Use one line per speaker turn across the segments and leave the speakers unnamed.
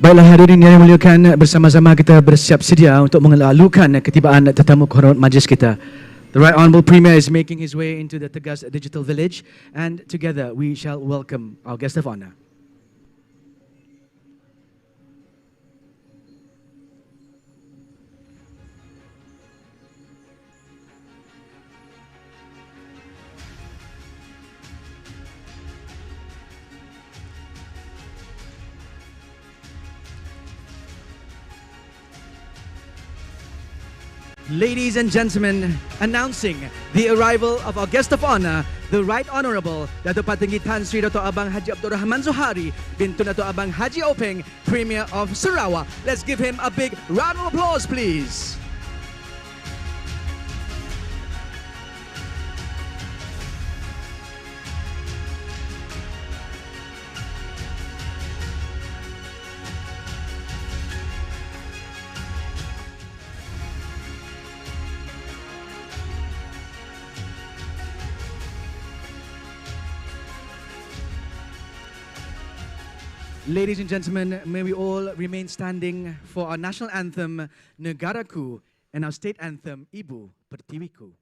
Baiklah hadirin yang dimuliakan, bersama-sama kita bersiap sedia untuk melalukan ketibaan tetamu kehormat majlis kita. The Right Honourable Premier is making his way into the TEGAS Digital Village, and together we shall welcome our guest of honour. Ladies and gentlemen, announcing the arrival of our guest of honor, the Right Honourable Datuk Patinggi Tan Sri Dato' Abang Haji Abdul Rahman Zuhari bin Tun Dato' Abang Haji Openg, Premier of Sarawak. Let's give him a big round of applause, please. Ladies and gentlemen, may we all remain standing for our national anthem, Negaraku, and our state anthem, Ibu Pertiwiku.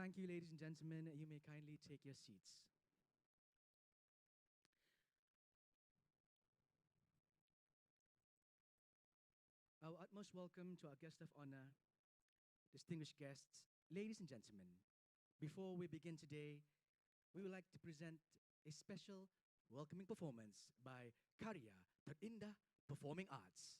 Thank you, ladies and gentlemen. You may kindly take your seats. Our utmost welcome to our guest of honor, distinguished guests, ladies and gentlemen. Before we begin today, we would like to present a special welcoming performance by Karya Terindah Performing Arts.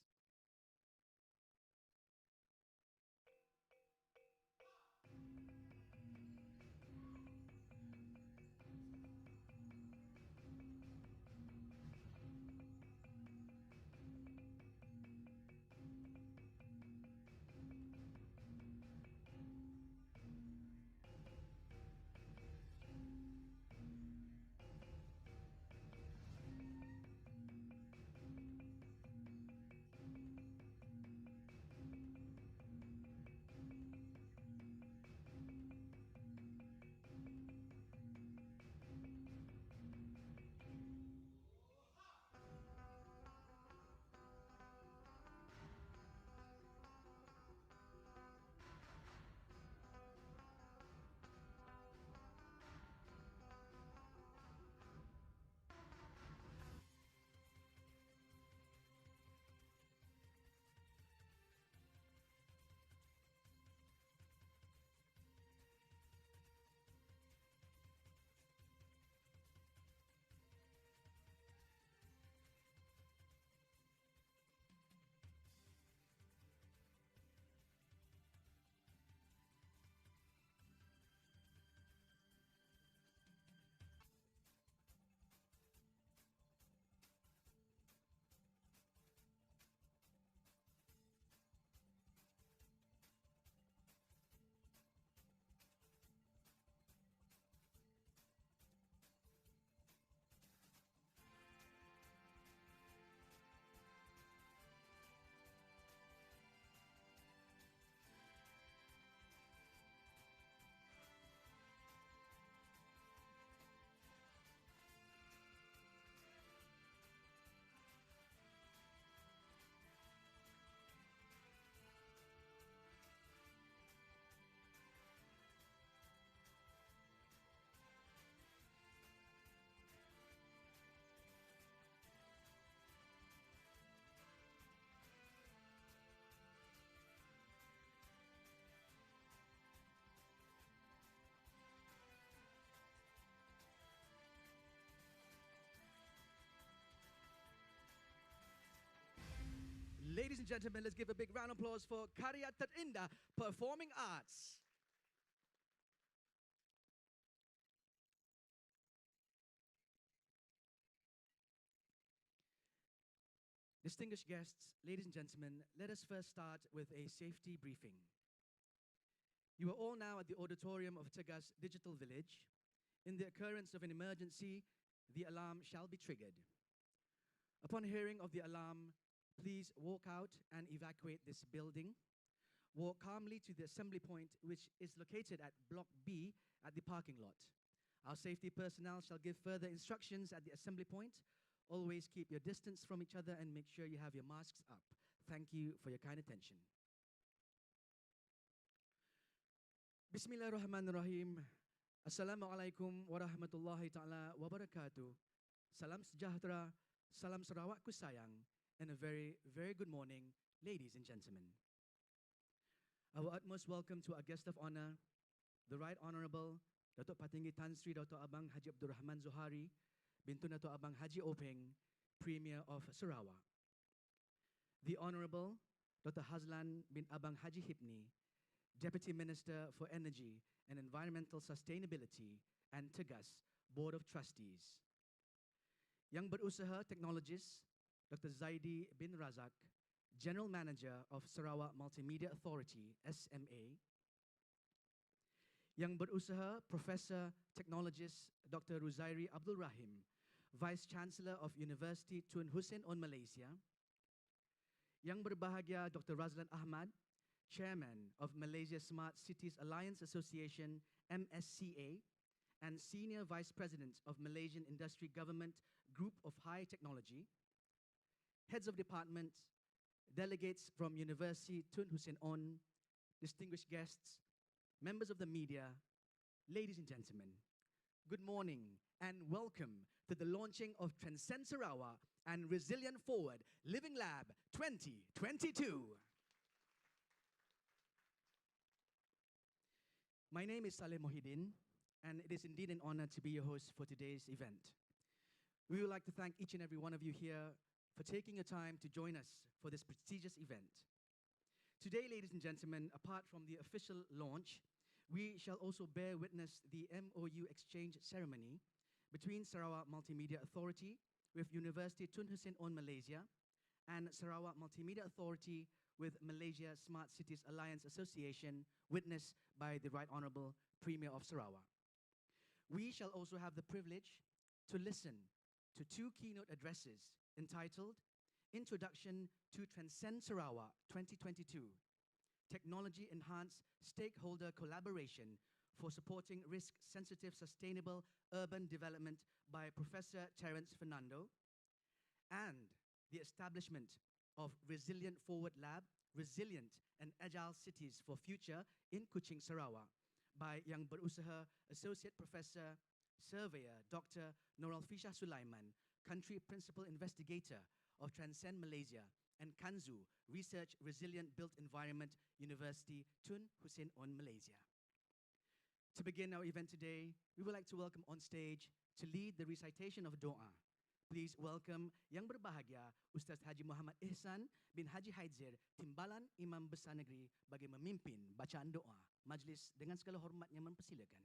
Ladies and gentlemen, let's give a big round of applause for Karya Terindah Performing Arts. Distinguished guests, ladies and gentlemen, let us first start with a safety briefing. You are all now at the auditorium of TEGAS Digital Village. In the occurrence of an emergency, the alarm shall be triggered. Upon hearing of the alarm, please walk out and evacuate this building. Walk calmly to the assembly point, which is located at Block B at the parking lot. Our safety personnel shall give further instructions at the assembly point. Always keep your distance from each other and make sure you have your masks up. Thank you for your kind attention. Bismillahirrahmanirrahim. Assalamualaikum warahmatullahi ta'ala wabarakatuh. Salam sejahtera, salam Sarawak ku sayang, and a very, very good morning, ladies and gentlemen. Our utmost welcome to our guest of honor, the Right Honorable Datuk Patinggi Tan Sri Dr. Abang Haji Abdul Rahman Zohari, Bintu Dato' Abang Haji Openg, Premier of Sarawak. The Honorable Dr. Hazlan bin Abang Haji Hipni, Deputy Minister for Energy and Environmental Sustainability and TEGAS Board of Trustees. Yang Berusaha Technologist Dr. Zaidi bin Razak, General Manager of Sarawak Multimedia Authority, SMA. Yang Berusaha Professor Technologist Dr. Ruzairi Abdul Rahim, Vice Chancellor of University Tun Hussein on Malaysia. Yang Berbahagia Dr. Razlan Ahmad, Chairman of Malaysia Smart Cities Alliance Association, MSCA, and Senior Vice President of Malaysian Industry Government Group of High Technology. Heads of Department, delegates from University Tun Hussein On, distinguished guests, members of the media, ladies and gentlemen, good morning and welcome to the launching of Transcend Sarawak and Resilient Forward Living Lab 2022. My name is Saleh Mohidin, and it is indeed an honor to be your host for today's event. We would like to thank each and every one of you here for taking your time to join us for this prestigious event. Today, ladies and gentlemen, apart from the official launch, we shall also bear witness the MOU exchange ceremony between Sarawak Multimedia Authority with University Tun Hussein On Malaysia and Sarawak Multimedia Authority with Malaysia Smart Cities Alliance Association, witnessed by the Right Honorable Premier of Sarawak. We shall also have the privilege to listen to two keynote addresses entitled Introduction to Transcend Sarawak 2022, Technology Enhanced Stakeholder Collaboration for Supporting Risk-Sensitive Sustainable Urban Development by Professor Terence Fernando, and the establishment of Resilient Forward Lab, Resilient and Agile Cities for Future in Kuching, Sarawak, by Yang Berusaha Associate Professor, Surveyor Dr. Nuralfisha Sulaiman, Country Principal Investigator of Transcend Malaysia, and Kanzu, Research Resilient Built Environment, University Tun Hussein On Malaysia. To begin our event today, we would like to welcome on stage to lead the recitation of Doa. Please welcome Yang Berbahagia Ustaz Haji Muhammad Ihsan bin Haji Haidzir, Timbalan Imam Besar Negeri, bagi memimpin bacaan doa. Majlis dengan segala hormatnya mempersilakan.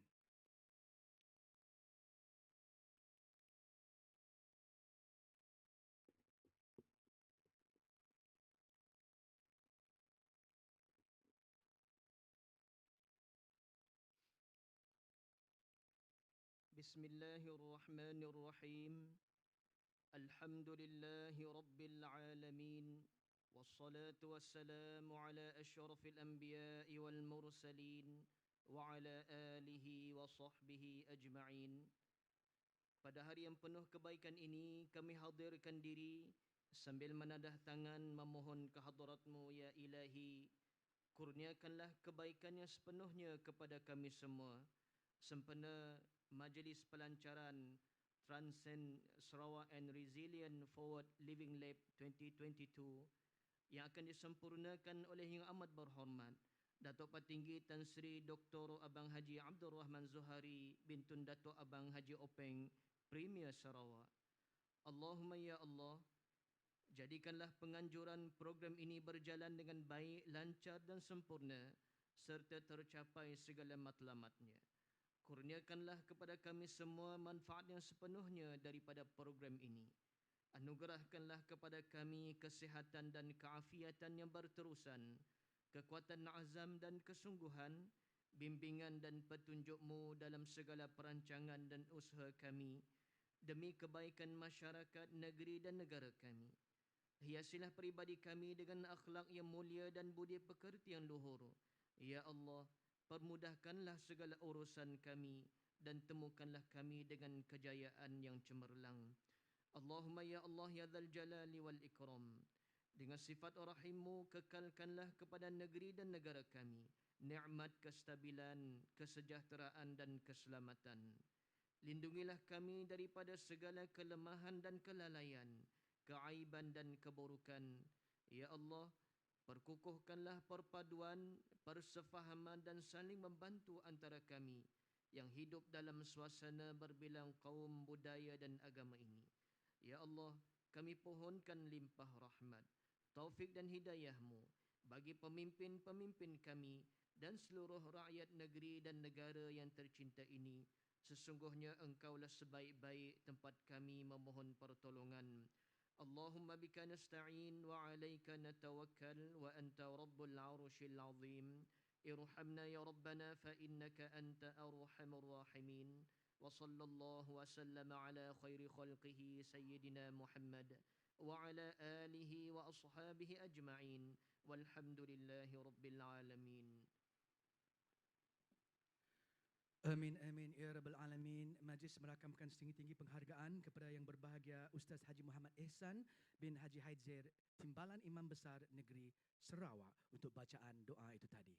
Bismillahirrahmanirrahim. Alhamdulillahi Rabbil Alamin. Wassalatu wassalamu ala ashrafil anbiya'i wal mursalin wa ala alihi wa sahbihi ajma'in. Pada hari yang penuh kebaikan ini, kami hadirkan diri sambil menadah tangan memohon kehadratmu ya Ilahi. Kurniakanlah kebaikannya sepenuhnya kepada kami semua. Sempena majlis pelancaran Transcend Sarawak and Resilient Forward Living Lab 2022 yang akan disempurnakan oleh Yang Amat Berhormat Datuk Patinggi Tan Sri Dr. Abang Haji Abdul Rahman Zohari bin Tun Datuk Abang Haji Openg, Premier Sarawak. Allahumma ya Allah, Jadikanlah penganjuran program ini berjalan dengan baik, lancar dan sempurna serta tercapai segala matlamatnya. Kurniakanlah kepada kami semua manfaat yang sepenuhnya daripada program ini. Anugerahkanlah kepada kami kesihatan dan keafiatan yang berterusan, kekuatan azam dan kesungguhan, bimbingan dan petunjuk-Mu dalam segala perancangan dan usaha kami, demi kebaikan masyarakat, negeri dan negara kami. Hiasilah peribadi kami dengan akhlak yang mulia dan budi pekerti yang luhur. Ya Allah, permudahkanlah segala urusan kami dan temukanlah kami dengan kejayaan yang cemerlang. Allahumma ya Allah ya dzal jalali wal ikram. Dengan sifat rahim-Mu kekalkanlah kepada negeri dan negara kami nikmat kestabilan, kesejahteraan dan keselamatan. Lindungilah kami daripada segala kelemahan dan kelalaian, keaiban dan keburukan. Ya Allah, perkukuhkanlah perpaduan, persefahaman dan saling membantu antara kami yang hidup dalam suasana berbilang kaum, budaya dan agama ini. Ya Allah, kami pohonkan limpah rahmat, taufik dan hidayah-Mu bagi pemimpin-pemimpin kami dan seluruh rakyat negeri dan negara yang tercinta ini. Sesungguhnya Engkaulah sebaik-baik tempat kami memohon pertolongan. Allahumma bika nasta'in wa alaika natawakkal wa anta rabbul arshil azim. Irhamna ya Rabbana fa innaka anta arhamur rahimin. وصلى الله وسلم على خير خلقه سيدنا محمد وعلى آله وأصحابه أجمعين والحمد لله رب العالمين.
Amin, amin, ya Rabbal Alamin. Majlis merakamkan setinggi-tinggi penghargaan kepada yang berbahagia Ustaz Haji Muhammad Ehsan bin Haji Haidzir, Timbalan Imam Besar Negeri Sarawak, untuk bacaan doa itu tadi.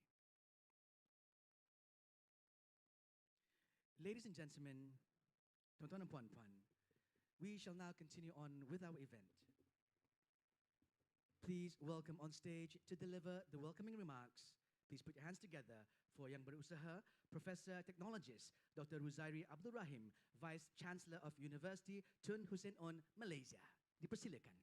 Ladies and gentlemen, tuan-tuan dan puan-puan, we shall now continue on with our event. Please welcome on stage to deliver the welcoming remarks. Please put your hands together for Yang Berusaha, Professor Technologist Dr. Ruzairi Abdul Rahim, Vice Chancellor of University Tun Hussein On, Malaysia. Dipersilakan.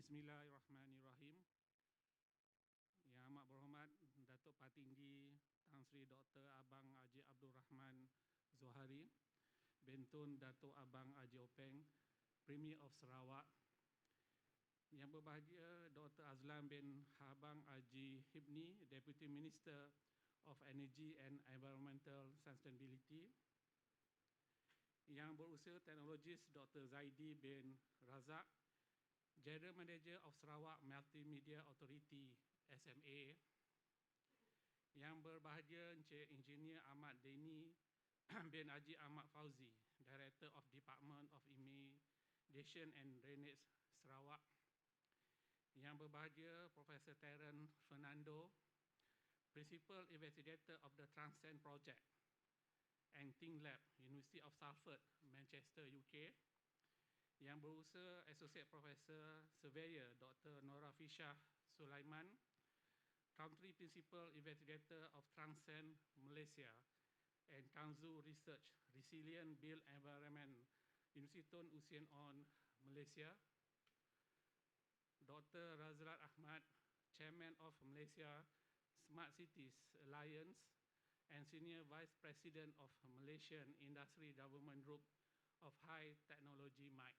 Bismillahirrahmanirrahim. Yang amat berhormat Datuk Patinggi Tan Sri Dr. Abang Haji Abdul Rahman Zohari, Bentun Datuk Abang Haji Openg, Premier of Sarawak. Yang berbahagia Dr. Azlan bin Abang Haji Hibni, Deputy Minister of Energy and Environmental Sustainability. Yang berusaha teknologis Dr. Zaidi bin Razak, General Manager of Sarawak Multimedia Authority SMA. Yang berbahagia Encik Engineer Ahmad Deni bin Haji Ahmad Fauzi, Director of Department of Irrigation and Drainage Sarawak. Yang berbahagia Professor Terence Fernando, Principal Investigator of the Transcend Project and Think Lab, University of Salford, Manchester, UK. Yang berusaha Associate Professor Surveyor Dr. Nora Fishah Sulaiman, Country Principal Investigator of Transcend Malaysia and Kanzu Research, Resilient Built Environment, University Tun Hussein On, Malaysia. Dr. Razrat Ahmad, Chairman of Malaysia Smart Cities Alliance and Senior Vice President of Malaysian Industry Government Group of High Technology MIC.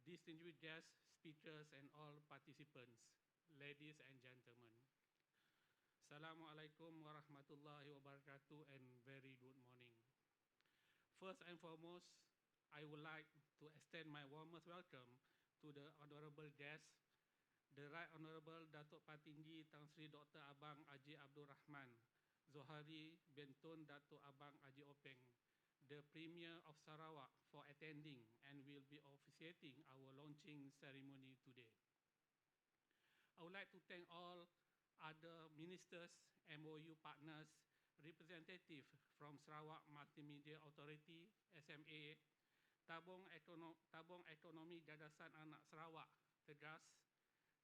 Distinguished guests, speakers and all participants, ladies and gentlemen. Assalamualaikum warahmatullahi wabarakatuh and very good morning. First and foremost, I would like to extend my warmest welcome to the honorable guests, the Right Honorable Datuk Patinggi Tan Sri Dr. Abang Haji Abdul Rahman Zohari bin Tun Datuk Abang Haji Openg, the Premier of Sarawak, for attending and will be officiating our launching ceremony today. I would like to thank all other ministers, MOU partners, representatives from Sarawak Multimedia Authority, SMA, Tabung Ekonomi Gagasan Anak Sarawak, TEGAS,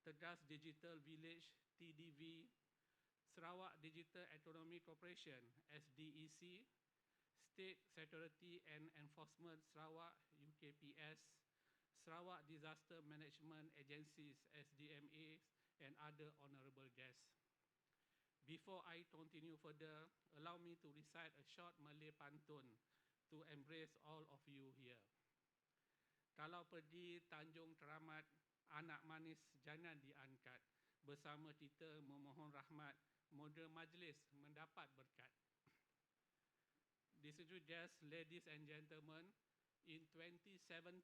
TEGAS Digital Village, TDV, Sarawak Digital Economy Corporation, SDEC, State Security and Enforcement Sarawak, UKPS, Sarawak Disaster Management Agencies, SDMA, and other honorable guests. Before I continue further, allow me to recite a short Malay pantun to embrace all of you here. Kalau pergi Tanjung Keramat, anak manis jangan diangkat. Bersama kita memohon rahmat, moga majlis mendapat berkat. Distinguished guests, ladies and gentlemen, in 2017,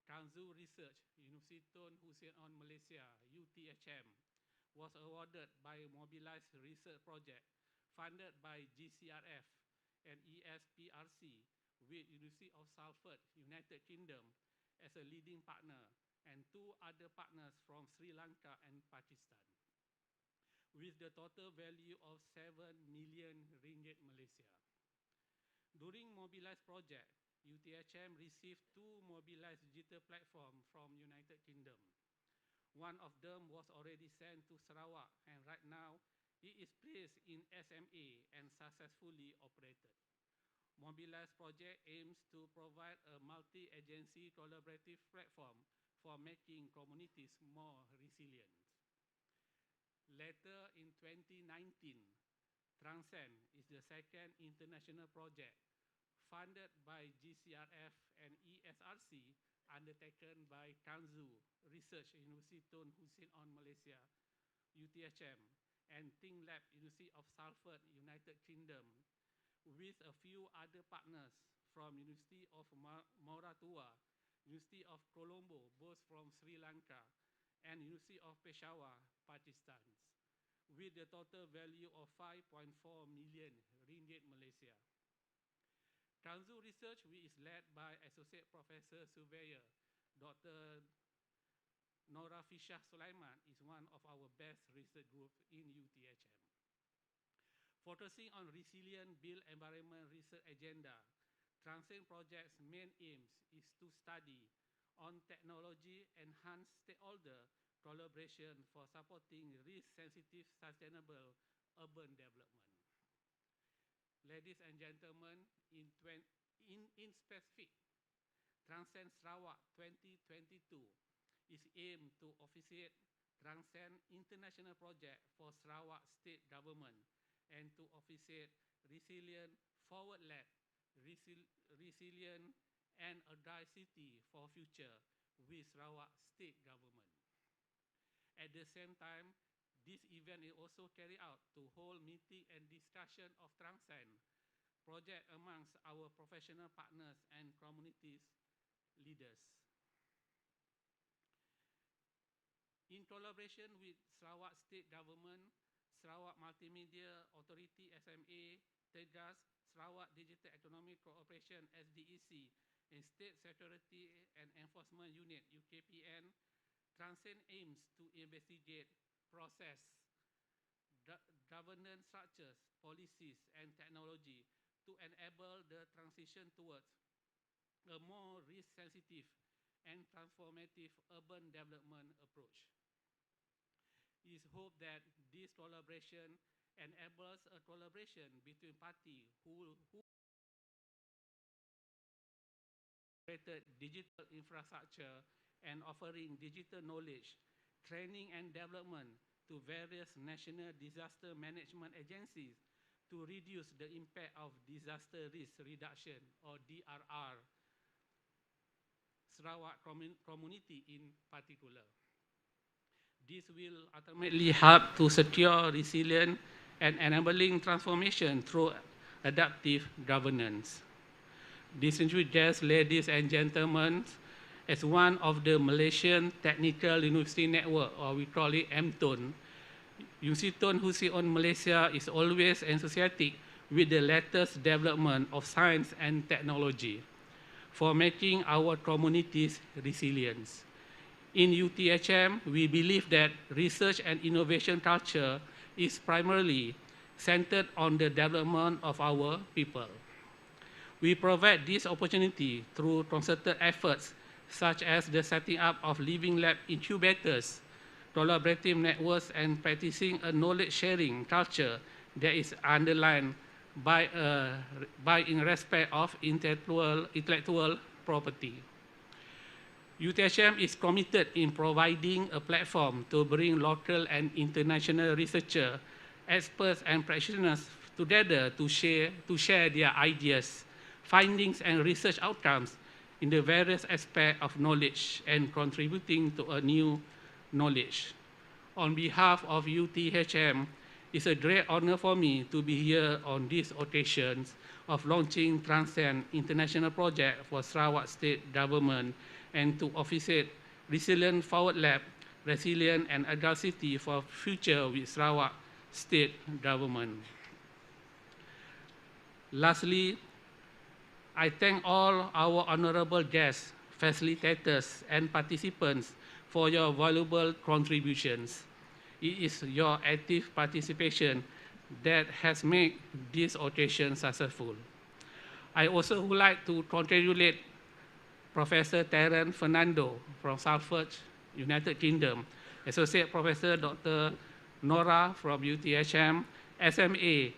Kanzu Research, Universiti Tun Hussein on Malaysia, UTHM, was awarded by Mobilized Research Project, funded by GCRF and ESPRC, with University of Salford, United Kingdom, as a leading partner, and 2 other partners from Sri Lanka and Pakistan, with the total value of 7 million ringgit Malaysia. During Mobilized project, UTHM received 2 Mobilized digital platforms from United Kingdom. One of them was already sent to Sarawak, and right now, it is placed in SMA and successfully operated. Mobilized project aims to provide a multi-agency collaborative platform for making communities more resilient. Later in 2019, Transcend is the second international project funded by GCRF and ESRC, undertaken by Kanzu Research University Tun Hussein on Malaysia, UTHM, and Think Lab University of Salford, United Kingdom, with a few other partners from University of Mauratua, University of Colombo, both from Sri Lanka, and University of Peshawar, Pakistan, with the total value of 5.4 million ringgit Malaysia. Kanzu Research, which is led by Associate Professor Surveyor Dr. Nora Fishah Sulaiman, is one of our best research groups in UTHM. Focusing on resilient built environment research agenda, Transcend Project's main aims is to study on technology enhanced stakeholder collaboration for supporting risk-sensitive sustainable urban development. Ladies and gentlemen, in specific, Transcend Sarawak 2022 is aimed to officiate Transcend International Project for Sarawak State Government and to officiate resilient, forward-led, resilient and agile city for future with Sarawak State Government. At the same time, this event is also carried out to hold meeting and discussion of Transcend project amongst our professional partners and communities leaders. In collaboration with Sarawak State Government, Sarawak Multimedia Authority SMA, TEGAS, Sarawak Digital Economic Corporation SDEC, and State Security and Enforcement Unit UKPN, Transcend aims to investigate, process, governance structures, policies, and technology to enable the transition towards a more risk-sensitive and transformative urban development approach. It is hoped that this collaboration enables a collaboration between parties who created digital infrastructure and offering digital knowledge, training and development to various national disaster management agencies to reduce the impact of disaster risk reduction, or DRR, Sarawak community in particular. This will ultimately help to secure resilient and enabling transformation through adaptive governance. Distinguished guests, ladies and gentlemen, as one of the Malaysian Technical University Network, or we call it MTUN, Universiti Tun Hussein on Malaysia is always enthusiastic with the latest development of science and technology for making our communities resilient. In UTHM, we believe that research and innovation culture is primarily centered on the development of our people. We provide this opportunity through concerted efforts such as the setting up of living lab incubators, collaborative networks, and practicing a knowledge-sharing culture that is underlined by in respect of intellectual property. UTHM is committed in providing a platform to bring local and international researchers, experts, and practitioners together to share their ideas, findings, and research outcomes in the various aspects of knowledge and contributing to a new knowledge. On behalf of UTHM, it's a great honor for me to be here on this occasion of launching Transcend International Project for Sarawak State Government and to officiate Resilient Forward Lab, Resilient and Adversity for Future with Sarawak State Government. Lastly, I thank all our honorable guests, facilitators, and participants for your valuable contributions. It is your active participation that has made this occasion successful. I also would like to congratulate Professor Terence Fernando from Salford, United Kingdom, Associate Professor Dr. Nora from UTHM, SMA,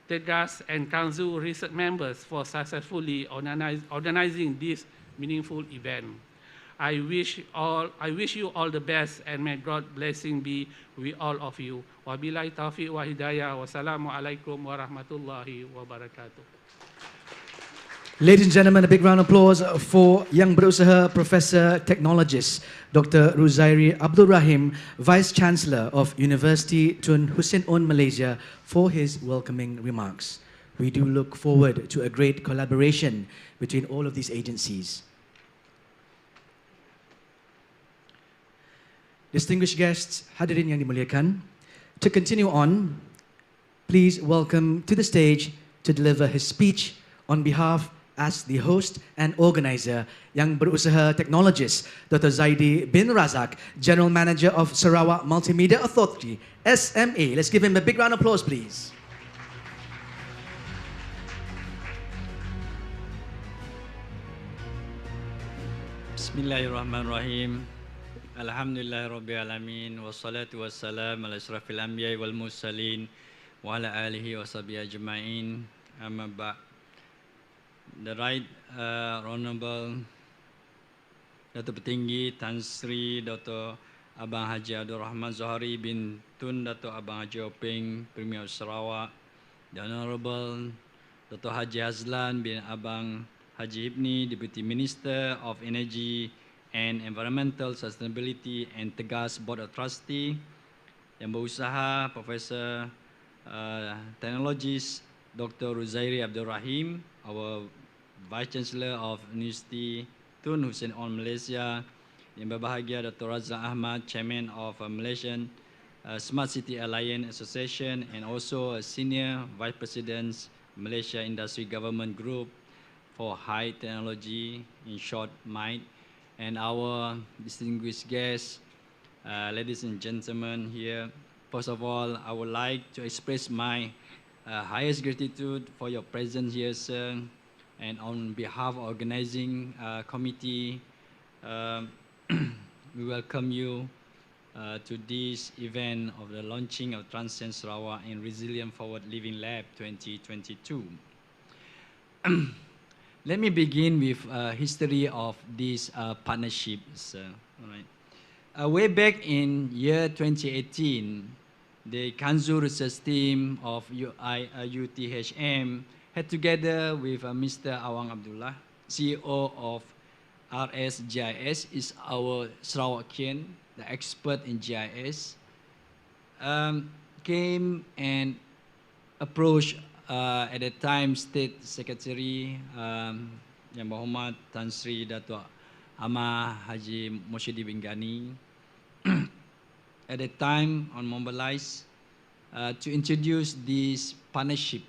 TEGAS, and Council research members for successfully organizing this meaningful event. I wish you all the best, and may God's blessing be with all of you. Wabillahi taufiq wa hidayah. Wassalamualaikum warahmatullahi wabarakatuh.
Ladies and gentlemen, a big round of applause for Yang Berusaha Professor Technologist Dr. Ruzairi Abdul Rahim, Vice Chancellor of University Tun Hussein On Malaysia, for his welcoming remarks. We do look forward to a great collaboration between all of these agencies. Distinguished guests, hadirin yang dimuliakan, to continue on, please welcome to the stage to deliver his speech on behalf as the host and organizer, Yang Berusaha Technologist Dr. Zaidi bin Razak, General Manager of Sarawak Multimedia Authority, SMA. Let's give him a big round of applause, please.
Bismillahirrahmanirrahim. Alhamdulillah Rabbil Alamin. Wassalatu wassalam ala ashrafil anbiya wal mursalin wa ala alihi wa sahbihi ajma'in. Amma ba'd. The Right Honorable Dato' Petinggi Tan Sri Dr. Abang Haji Abdul Rahman Zohari bin Tun Dato' Abang Haji Openg Premier Sarawak, The Honorable Dr. Haji Azlan bin Abang Haji Ibni, Deputy Minister of Energy and Environmental Sustainability and TEGAS Board of Trustee, Yang Berusaha Professor Technologist Dr. Ruzairi Abdul Rahim, our Vice Chancellor of University Tun Hussein On Malaysia, Yang berbahagia Dr. Razak Ahmad, Chairman of Malaysian Smart City Alliance Association, and also a Senior Vice President Malaysia Industry Government Group for High Technology, in short MITE, and our distinguished guests, ladies and gentlemen here. First of all, I would like to express my highest gratitude for your presence here, sir. And on behalf of organizing committee, we welcome you to this event of the launching of Transcend Sarawak in Resilient Forward Living Lab 2022. Let me begin with history of this partnership. All right. Way back in year 2018, the Kanzu research team of UTHM had together with Mr. Awang Abdullah, CEO of RSGIS, is our Sarawakian, the expert in GIS, came and approached at the time State Secretary Yang Berhormat Tan Sri Dato' Amar Haji Moshidi bin Ghani at the time on mobilize to introduce this partnership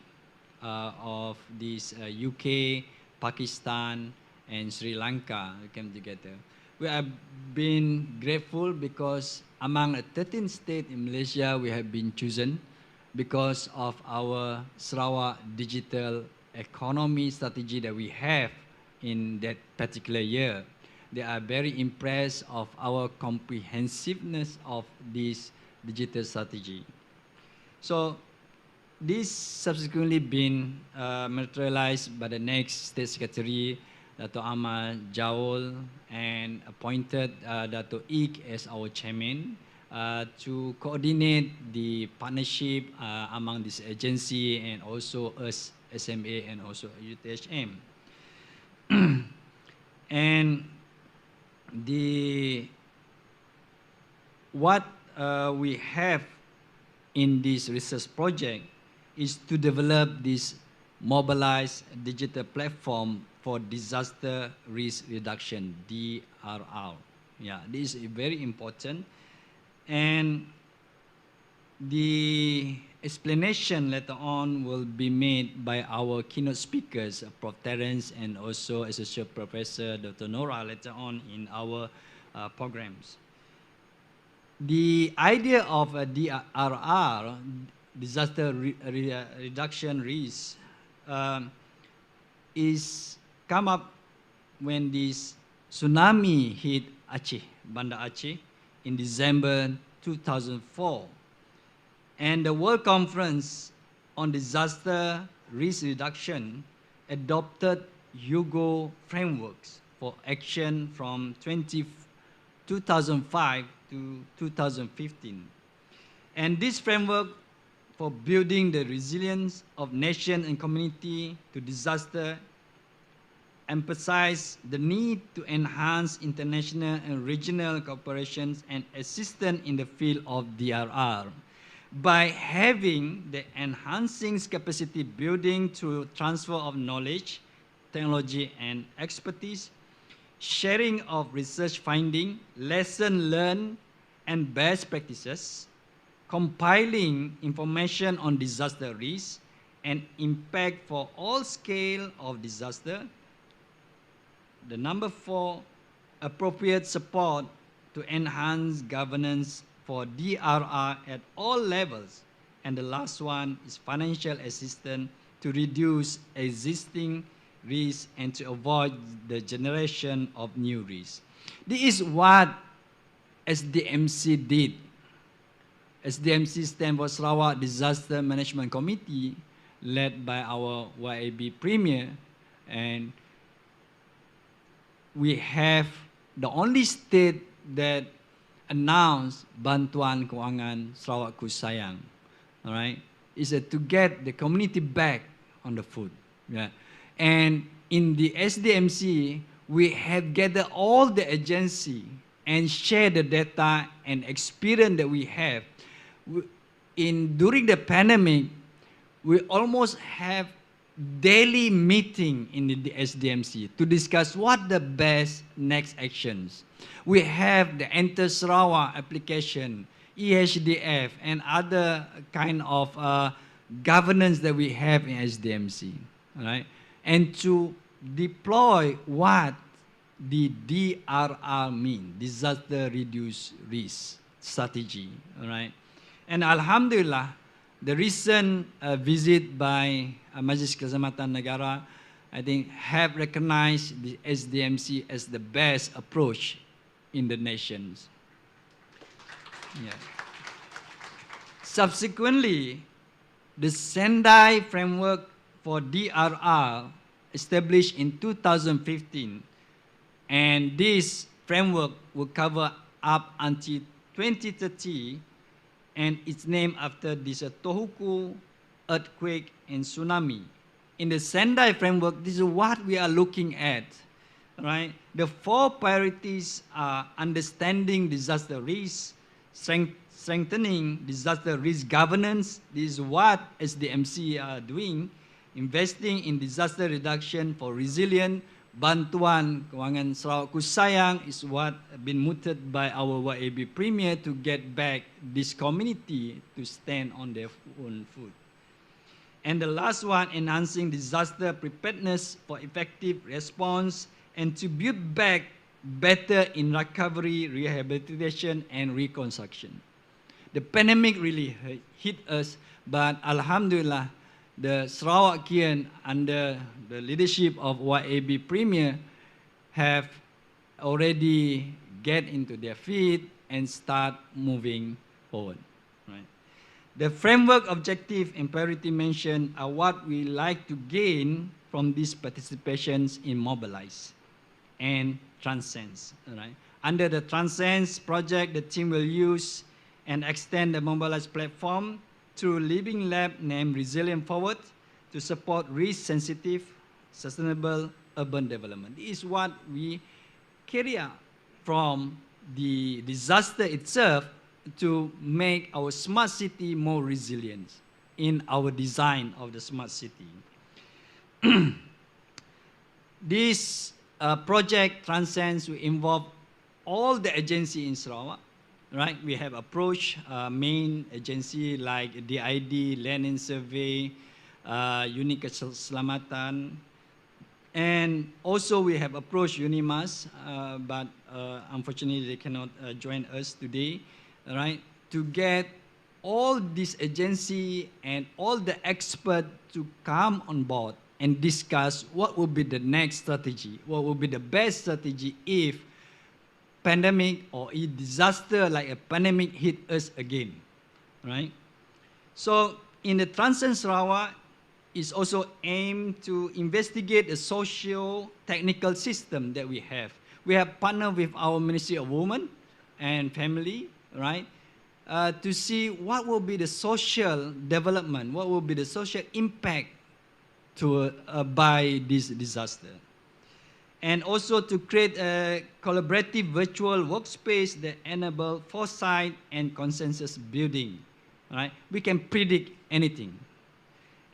of this UK, Pakistan, and Sri Lanka came together. We have been grateful because among 13 states in Malaysia, we have been chosen because of our Sarawak digital economy strategy that we have in that particular year. They are very impressed of our comprehensiveness of this digital strategy. So this subsequently been materialized by the next State Secretary, Dato' Amal Jaul, and appointed Dato' Ik as our chairman to coordinate the partnership among this agency and also us, SMA, and also UTHM. And what we have in this research project is to develop this mobilized digital platform for disaster risk reduction, DRR. Yeah, this is very important. And the explanation later on will be made by our keynote speakers, Prof. Terence and also Associate Professor Dr. Nora later on in our programs. The idea of a DRR, disaster reduction risk, is come up when this tsunami hit Aceh, Banda Aceh, in December 2004. And the World Conference on Disaster Risk Reduction adopted HUGO frameworks for action from 2005 to 2015. And this framework for building the resilience of nation and community to disaster emphasize the need to enhance international and regional cooperations and assistance in the field of DRR by having the enhancing capacity building through transfer of knowledge, technology, and expertise, sharing of research finding, lesson learned, and best practices, compiling information on disaster risk and impact for all scale of disaster. The number 4, appropriate support to enhance governance for DRR at all levels. And the last one is financial assistance to reduce existing risks and to avoid the generation of new risks. This is what SDMC did. SDMC stands for Sarawak Disaster Management Committee, led by our YAB Premier, and we have the only state that announced Bantuan Kewangan Sarawak Kusayang. All right, is to get the community back on the foot. Yeah, and in the SDMC, we have gathered all the agency and share the data and experience that we have. During the pandemic, we almost have daily meeting in the SDMC to discuss what the best next actions. We have the Enter Sarawak application, EHDF, and other kind of governance that we have in SDMC, right? And to deploy what the DRR mean, disaster reduce risk strategy, all right? And Alhamdulillah, the recent visit by Majlis Keselamatan Negara, I think, have recognized the SDMC as the best approach in the nations. Yeah. Subsequently, the Sendai framework for DRR established in 2015, and this framework will cover up until 2030, and it's named after this Tohoku earthquake and tsunami. In the Sendai framework, this is what we are looking at, right? The 4 priorities are understanding disaster risk, strengthening disaster risk governance. This is what SDMC are doing, investing in disaster reduction for resilient. Bantuan Kewangan Sarawak Kusayang is what been mooted by our YAB Premier to get back this community to stand on their own foot. And the last one, enhancing disaster preparedness for effective response and to build back better in recovery, rehabilitation, and reconstruction. The pandemic really hit us, but Alhamdulillah, the Sarawakian under the leadership of YAB Premier have already get into their feet and start moving forward. Right? The framework objective and priority mentioned are what we like to gain from these participations in Mobilize and Transcends. Right? Under the Transcends project, the team will use and extend the Mobilize platform through Living Lab named Resilient Forward to support risk-sensitive, sustainable urban development. This is what we carry out from the disaster itself to make our smart city more resilient in our design of the smart city. This project Transcends will involve all the agencies in Sarawak. Right, we have approached main agency like DID, Land and Survey, Unit Keselamatan, and also we have approached UNIMAS, but unfortunately they cannot join us today, right, to get all these agency and all the experts to come on board and discuss what will be the next strategy, what will be the best strategy if pandemic or a disaster like a pandemic hit us again, right? So in the Transcend Sarawak, is also aimed to investigate the socio-technical system that we have. We have partnered with our Ministry of Women and Family, right, to see what will be the social development, what will be the social impact to, by this disaster. And also to create a collaborative virtual workspace that enable foresight and consensus building. Right? We can predict anything.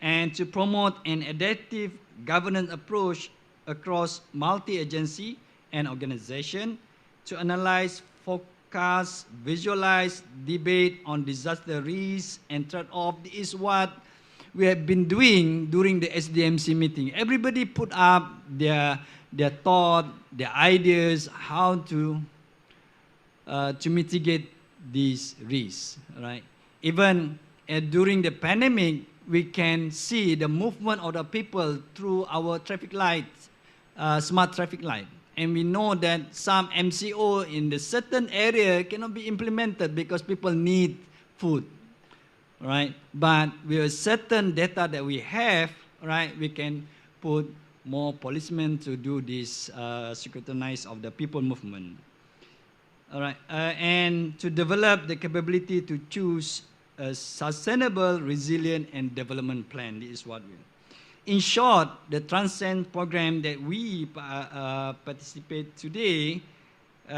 And to promote an adaptive governance approach across multi-agency and organization to analyze, forecast, visualize, debate on disaster risk and trade-off. This is what we have been doing during the SDMC meeting. Everybody put up their thought, their ideas, how to mitigate these risks, right? Even during the pandemic, we can see the movement of the people through our traffic lights, smart traffic light. And we know that some MCO in the certain area cannot be implemented because people need food, right? But with certain data that we have, right, we can put more policemen to do this scrutinize of the people movement. All right, and to develop the capability to choose a sustainable, resilient, and development plan. This is what we. In short, the Transcend program that we participate today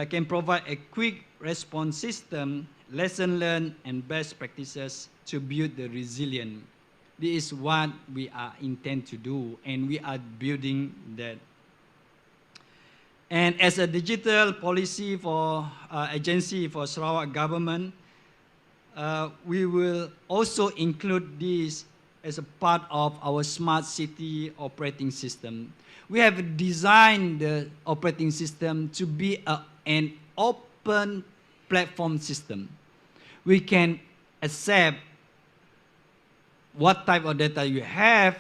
can provide a quick response system, lesson learned, and best practices to build the resilient. This is what we are intend to do, and we are building that. And as a digital policy for agency for Sarawak government, we will also include this as a part of our smart city operating system. We have designed the operating system to be an open platform system. We can accept what type of data you have,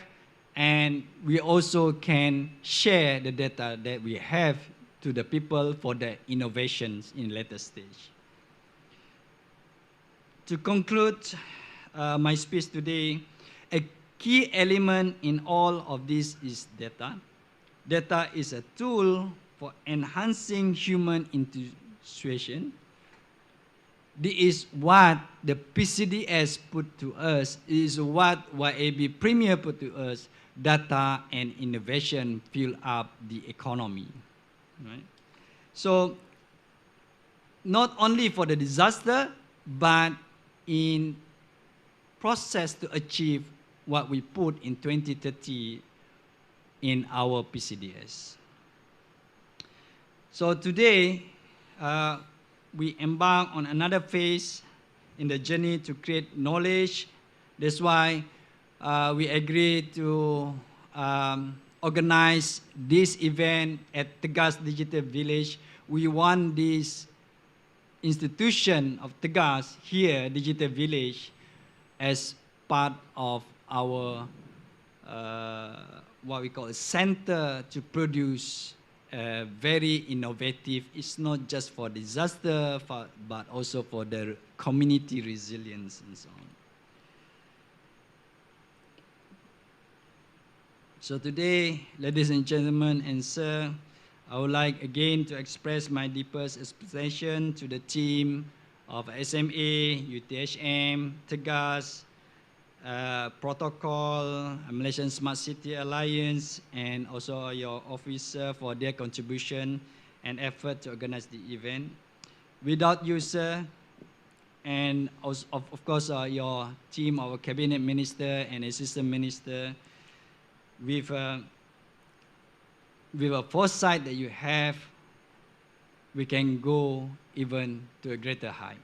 and we also can share the data that we have to the people for the innovations in later stage. To conclude my speech today, a key element in all of this is data. Data is a tool for enhancing human intuition. This is what the PCDS put to us, is what YAB Premier put to us. Data and innovation fill up the economy. Right? So, not only for the disaster, but in process to achieve what we put in 2030 in our PCDS. So today, we embark on another phase in the journey to create knowledge. That's why we agreed to organize this event at TEGAS Digital Village. We want this institution of TEGAS here, Digital Village, as part of our what we call a center to produce very innovative. It's not just for disaster, but also for the community resilience and so on. So today, ladies and gentlemen and sir, I would like again to express my deepest appreciation to the team of SMA, UTHM, TEGAS, Protocol, Malaysian Smart City Alliance, and also your officer for their contribution and effort to organize the event. Without you, sir, and also, of course your team, our cabinet minister and assistant minister, with a foresight that you have, we can go even to a greater height.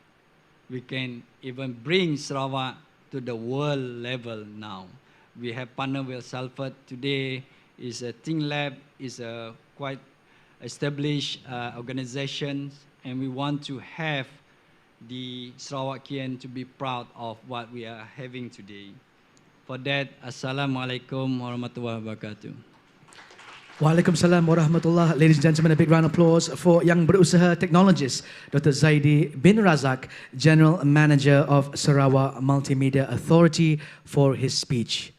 We can even bring Sarawak to the world level now. We have partnered with Salford today. Is a Think Lab, is a quite established organization, and we want to have the Sarawakian to be proud of what we are having today. For that, Assalamualaikum warahmatullahi wabarakatuh.
Waalaikumsalam warahmatullah. Ladies and gentlemen, a big round of applause for Yang Berusaha Technologist, Dr. Zaidi bin Razak, General Manager of Sarawak Multimedia Authority, for his speech.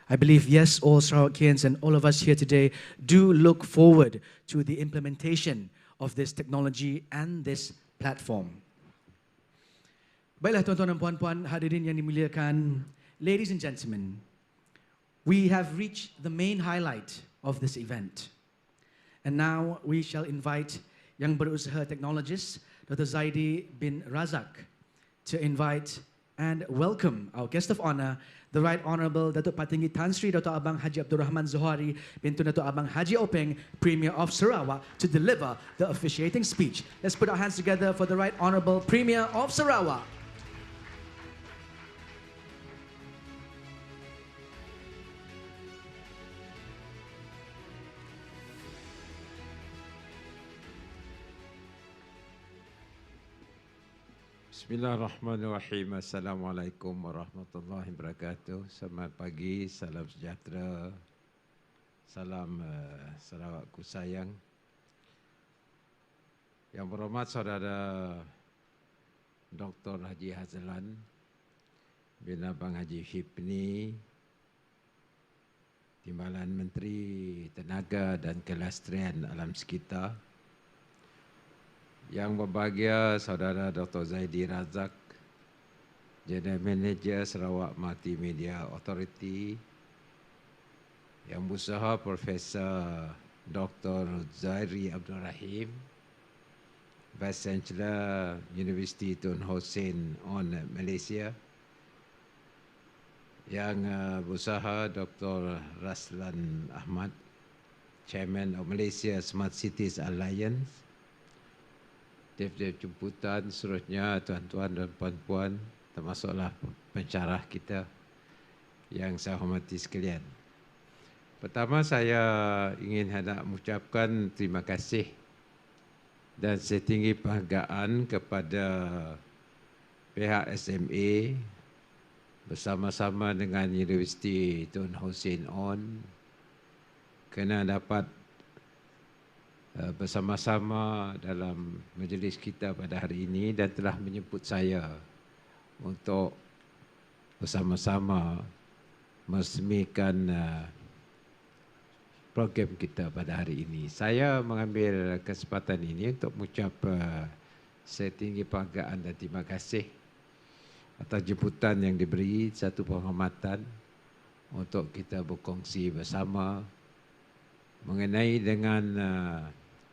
I believe, yes, all Sarawakians and all of us here today do look forward to the implementation of this technology and this platform. Baiklah tuan-tuan dan puan-puan, hadirin yang dimuliakan, ladies and gentlemen, we have reached the main highlight of this event. And now we shall invite Yang Berusaha Technologist, Dr. Zaidi bin Razak, to invite and welcome our guest of honor, the Right Honourable Datuk Patinggi Tan Sri Dr. Abang Haji Abdul Rahman Zohari bin Tun Datuk Abang Haji Openg, Premier of Sarawak, to deliver the officiating speech. Let's put our hands together for the Right Honourable Premier of Sarawak.
Bismillahirrahmanirrahim. Assalamualaikum warahmatullahi wabarakatuh. Selamat pagi, salam sejahtera, salam Sarawakku sayang. Yang berhormat Saudara Dr. Haji Hazlan bin Abang Haji Hipni, Timbalan Menteri Tenaga dan Kelestarian Alam Sekitar, yang berbahagia Saudara Dr. Zaidi Razak, General Manager Sarawak Multimedia Authority, Yang Berusaha Profesor Dr. Zairi Abdul Rahim, Vice Chancellor University Tun Hussein on Malaysia, Yang Berusaha Dr. Raslan Ahmad, Chairman of Malaysia Smart Cities Alliance, Dev-dev jemputan, seterusnya tuan-tuan dan puan-puan, termasuklah pensyarah kita yang saya hormati sekalian. Pertama, saya ingin hendak mengucapkan terima kasih dan setinggi penghargaan kepada pihak SMA bersama-sama dengan Universiti Tun Hussein On kerana dapat bersama-sama dalam majlis kita pada hari ini dan telah menjemput saya untuk bersama-sama meresmikan program kita pada hari ini. Saya mengambil kesempatan ini untuk mengucap setinggi penghargaan dan terima kasih atas jemputan yang diberi, satu penghormatan untuk kita berkongsi bersama mengenai dengan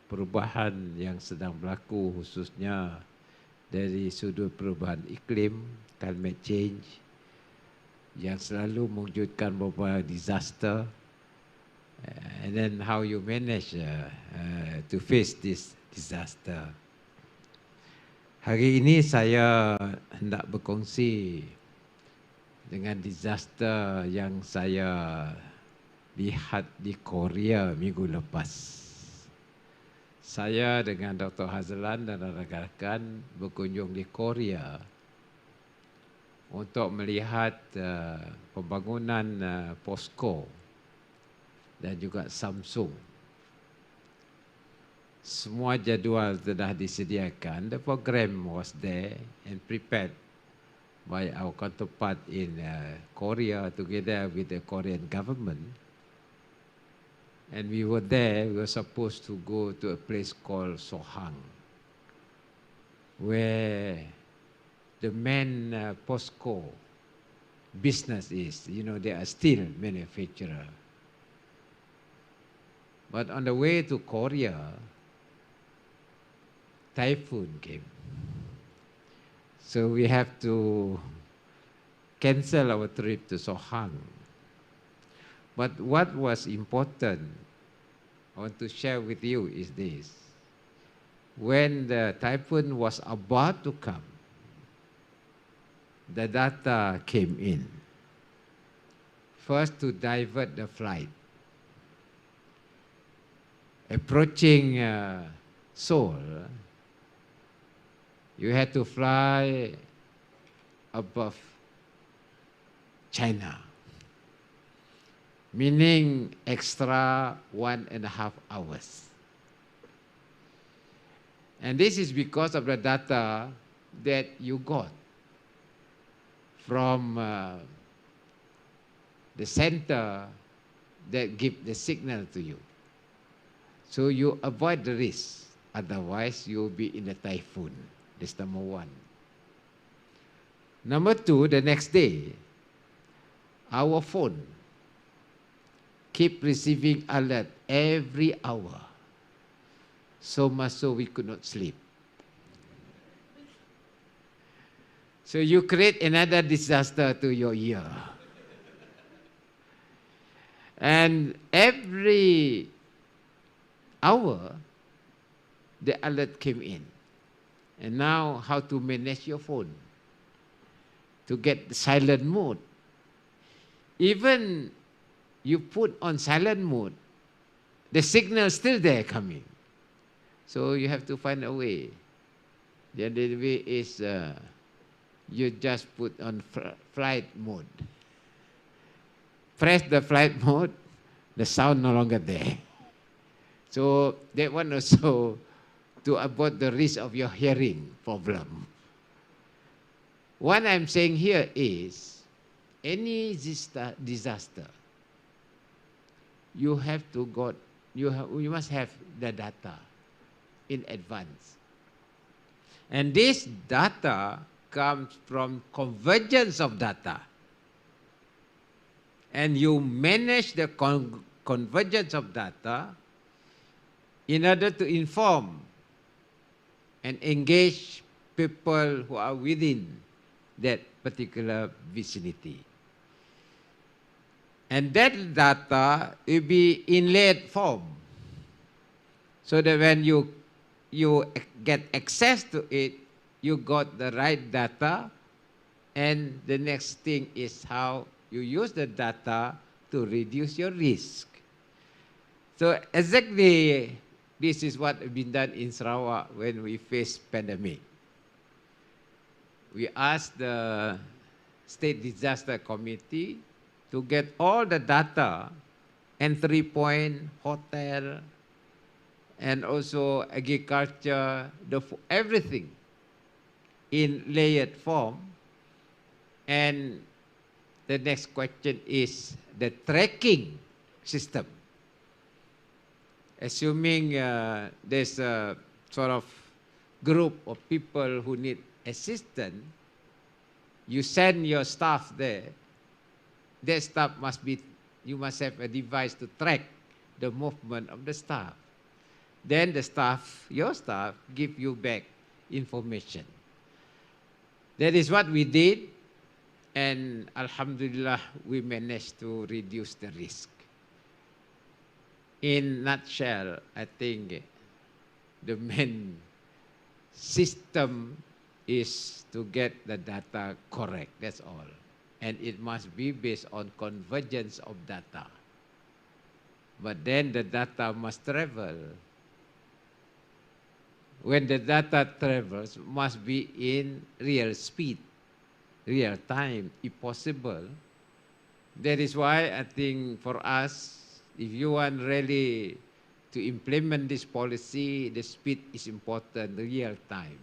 perubahan yang sedang berlaku, khususnya dari sudut perubahan iklim, climate change, yang selalu mewujudkan beberapa disaster, and then how you manage to face this disaster. Hari ini saya hendak berkongsi dengan disaster yang saya lihat di Korea minggu lepas. Saya dengan Dr. Hazlan dan rakan-rakan berkunjung di Korea untuk melihat pembangunan posko dan juga Samsung. Semua jadual telah disediakan. The program was there and prepared by our counterpart in Korea together with the Korean government. And we were there. We were supposed to go to a place called Sohang, where the main POSCO business is. You know, they are steel manufacturer. But on the way to Korea, typhoon came. So we have to cancel our trip to Sohang. But what was important, I want to share with you is this. When the typhoon was about to come, the data came in. First, to divert the flight. Approaching Seoul, you had to fly above China, meaning extra 1.5 hours. And this is because of the data that you got from the center that give the signal to you. So you avoid the risk, otherwise you'll be in a typhoon. That's number one. Number two, the next day, our phone keep receiving alert every hour, so much so we could not sleep. So you create another disaster to your ear. And every hour, the alert came in. And now how to manage your phone to get the silent mode. Even you put on silent mode, the signal still there coming. So you have to find a way. The other way is you just put on flight mode. Press the flight mode, the sound no longer there. So that one also to avoid the risk of your hearing problem. What I'm saying here is, any disaster, you have to go, you must have the data in advance. And this data comes from convergence of data. And you manage the convergence of data in order to inform and engage people who are within that particular vicinity. And that data will be in layered form, so that when you get access to it, you got the right data, and the next thing is how you use the data to reduce your risk. So exactly this is what has been done in Sarawak when we face pandemic. We asked the State Disaster Committee to get all the data, entry point, hotel, and also agriculture, everything in layered form. And the next question is the tracking system. Assuming there's a sort of group of people who need assistance, you send your staff there. That staff you must have a device to track the movement of the staff. Then the staff, your staff, give you back information. That is what we did, and Alhamdulillah, we managed to reduce the risk. In nutshell, I think the main system is to get the data correct, that's all. and it must be based on convergence of data. But then the data must travel. When the data travels, must be in real speed, real time, if possible. That is why I think for us, if you want really to implement this policy, the speed is important, real time.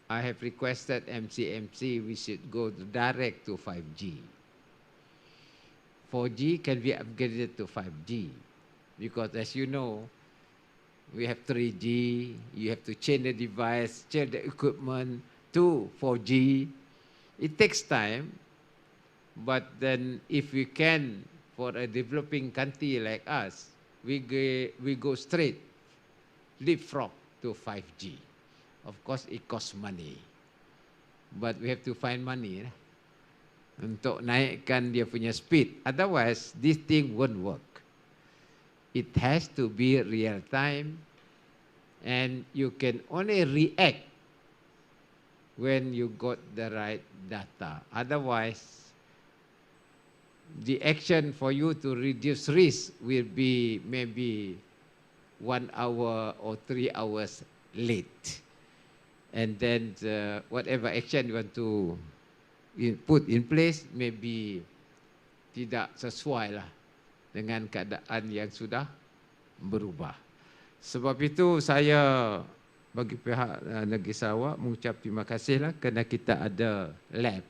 I have requested MCMC we should go direct to 5G. 4G can be upgraded to 5G because as you know, we have 3G, you have to change the device, change the equipment to 4G. It takes time, but then if we can, for a developing country like us, we go straight, leapfrog to 5G. Of course, it costs money, but we have to find money untuk naikkan dia punya speed. Otherwise, this thing won't work. It has to be real time, and you can only react when you got the right data. Otherwise, the action for you to reduce risk will be maybe 1 hour or 3 hours late. And then whatever action you want to put in place maybe tidak sesuai lah dengan keadaan yang sudah berubah. Sebab itu saya bagi pihak Negeri Sarawak mengucap terima kasih lah kerana kita ada lab.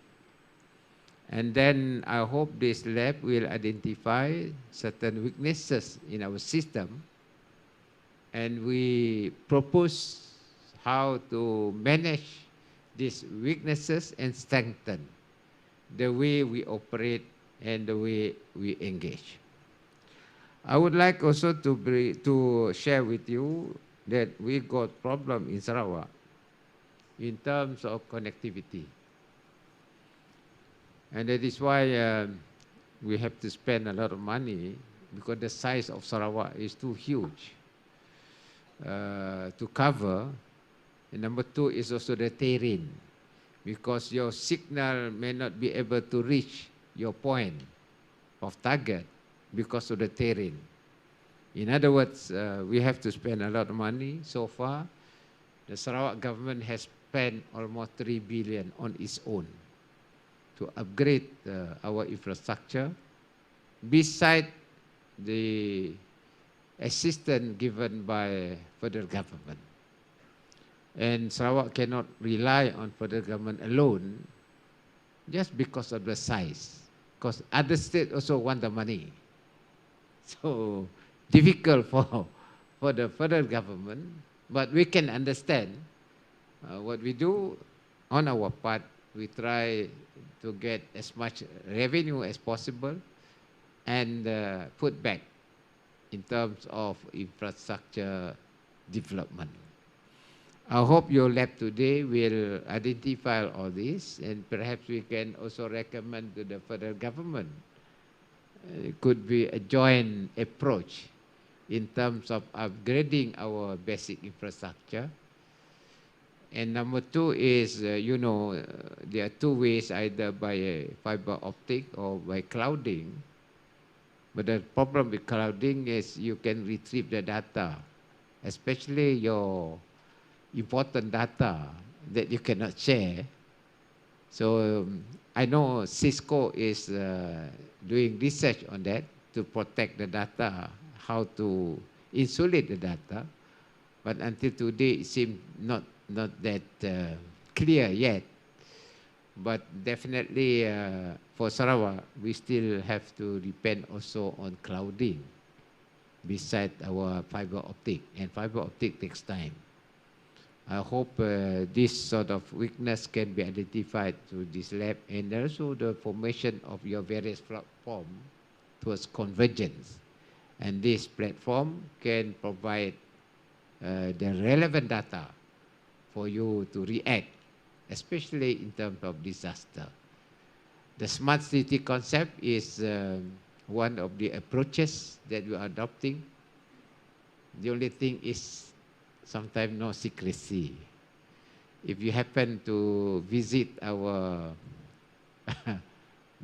And then I hope this lab will identify certain weaknesses in our system, and we propose how to manage these weaknesses and strengthen the way we operate and the way we engage. I would like also to share with you that we got problem in Sarawak in terms of connectivity. And that is why we have to spend a lot of money because the size of Sarawak is too huge to cover. And number 2 is also the terrain, because your signal may not be able to reach your point of target because of the terrain. In other words, we have to spend a lot of money. So far, the Sarawak government has spent almost 3 billion on its own to upgrade our infrastructure, beside the assistance given by federal government. And Sarawak cannot rely on federal government alone just because of the size, because other states also want the money. So difficult for the federal government, but we can understand what we do on our part. We try to get as much revenue as possible and put back in terms of infrastructure development. I hope your lab today will identify all this, and perhaps we can also recommend to the federal government. It could be a joint approach in terms of upgrading our basic infrastructure. And number 2 is, there are 2 ways, either by fiber optic or by clouding. But the problem with clouding is you can retrieve the data, especially your important data that you cannot share. So I know Cisco is doing research on that to protect the data, how to insulate the data. But until today, it seems not that clear yet. But definitely for Sarawak, we still have to depend also on clouding beside our fiber optic, and fiber optic takes time. I hope this sort of weakness can be identified through this lab, and also the formation of your various platform towards convergence. And this platform can provide the relevant data for you to react, especially in terms of disaster. The smart city concept is one of the approaches that we are adopting. The only thing is sometimes no secrecy. If you happen to visit our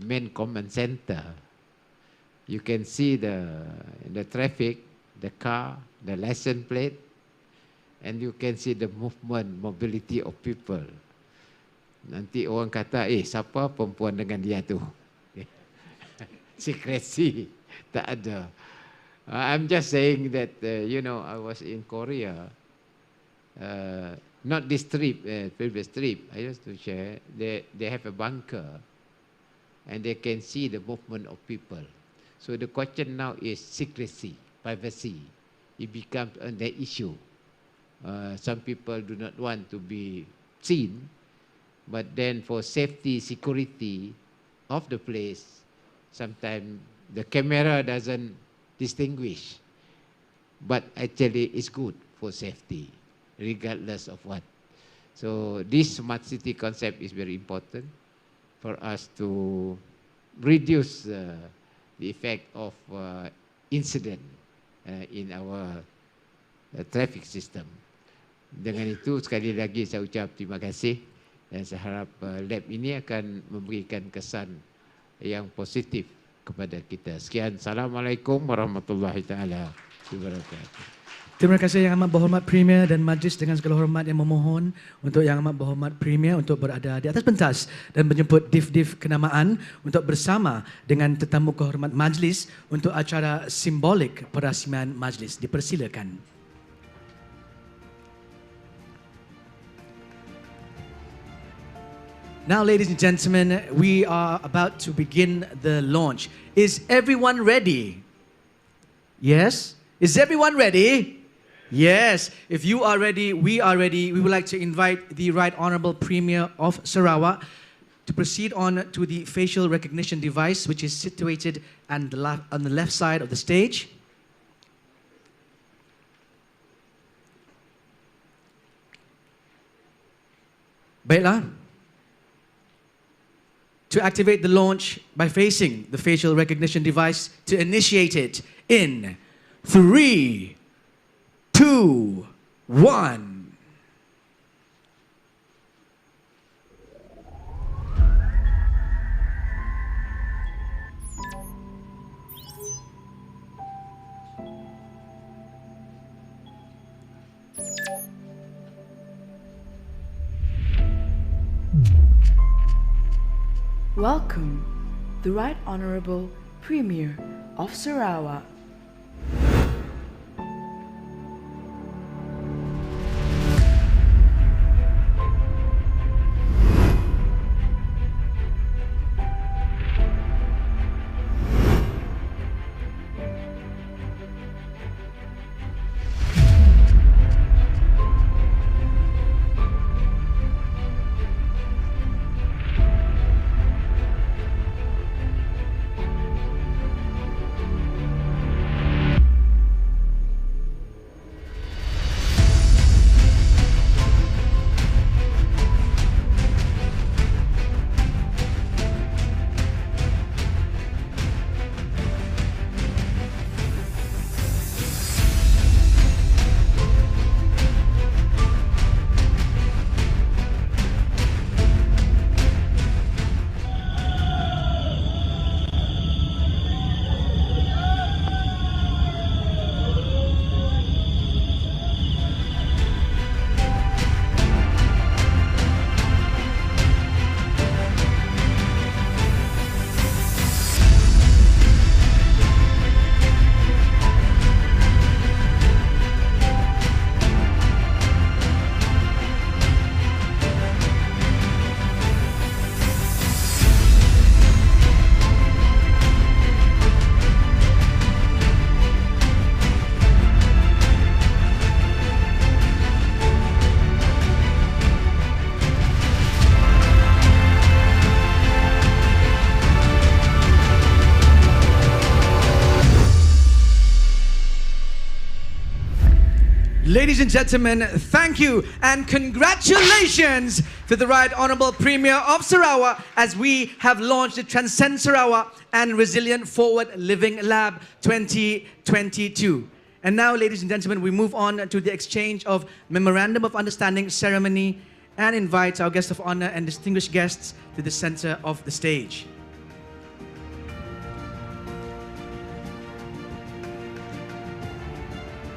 main command center, you can see the traffic, the car, the license plate, and you can see the movement, mobility of people. Nanti orang kata, siapa perempuan dengan dia tu? Secrecy, tak ada. I'm just saying that, I was in Korea, not this trip, previous trip, I used to share, they have a bunker, and they can see the movement of people. So the question now is secrecy, privacy. It becomes an issue. Some people do not want to be seen, but then for safety, security of the place, sometimes the camera doesn't distinguish, but actually it's good for safety, regardless of what. So this smart city concept is very important for us to reduce the effect of incident in our traffic system. Dengan itu sekali lagi saya ucap terima kasih dan saya harap lab ini akan memberikan kesan yang positif kepada kita. Sekian, Assalamualaikum warahmatullahi taala wabarakatuh.
Terima kasih Yang Amat Berhormat Premier dan Majlis dengan segala hormat yang memohon untuk Yang Amat Berhormat Premier untuk berada di atas pentas dan menjemput div-div kenamaan untuk bersama dengan tetamu kehormat Majlis untuk acara simbolik perasmian Majlis. Dipersilakan. Now, ladies and gentlemen, we are about to begin the launch. Is everyone ready? Yes? Is everyone ready? Yes. If you are ready, we are ready. We would like to invite the Right Honourable Premier of Sarawak to proceed on to the facial recognition device, which is situated on the left side of the stage. Baiklah. To activate the launch by facing the facial recognition device, to initiate it in 3, 2, 1.
Welcome, the Right Honourable Premier of Sarawak.
Ladies and gentlemen, thank you and congratulations to the Right Honourable Premier of Sarawak as we have launched the Transcend Sarawak and Resilient Forward Living Lab 2022. And now, ladies and gentlemen, we move on to the exchange of Memorandum of Understanding ceremony and invite our guest of honour and distinguished guests to the centre of the stage.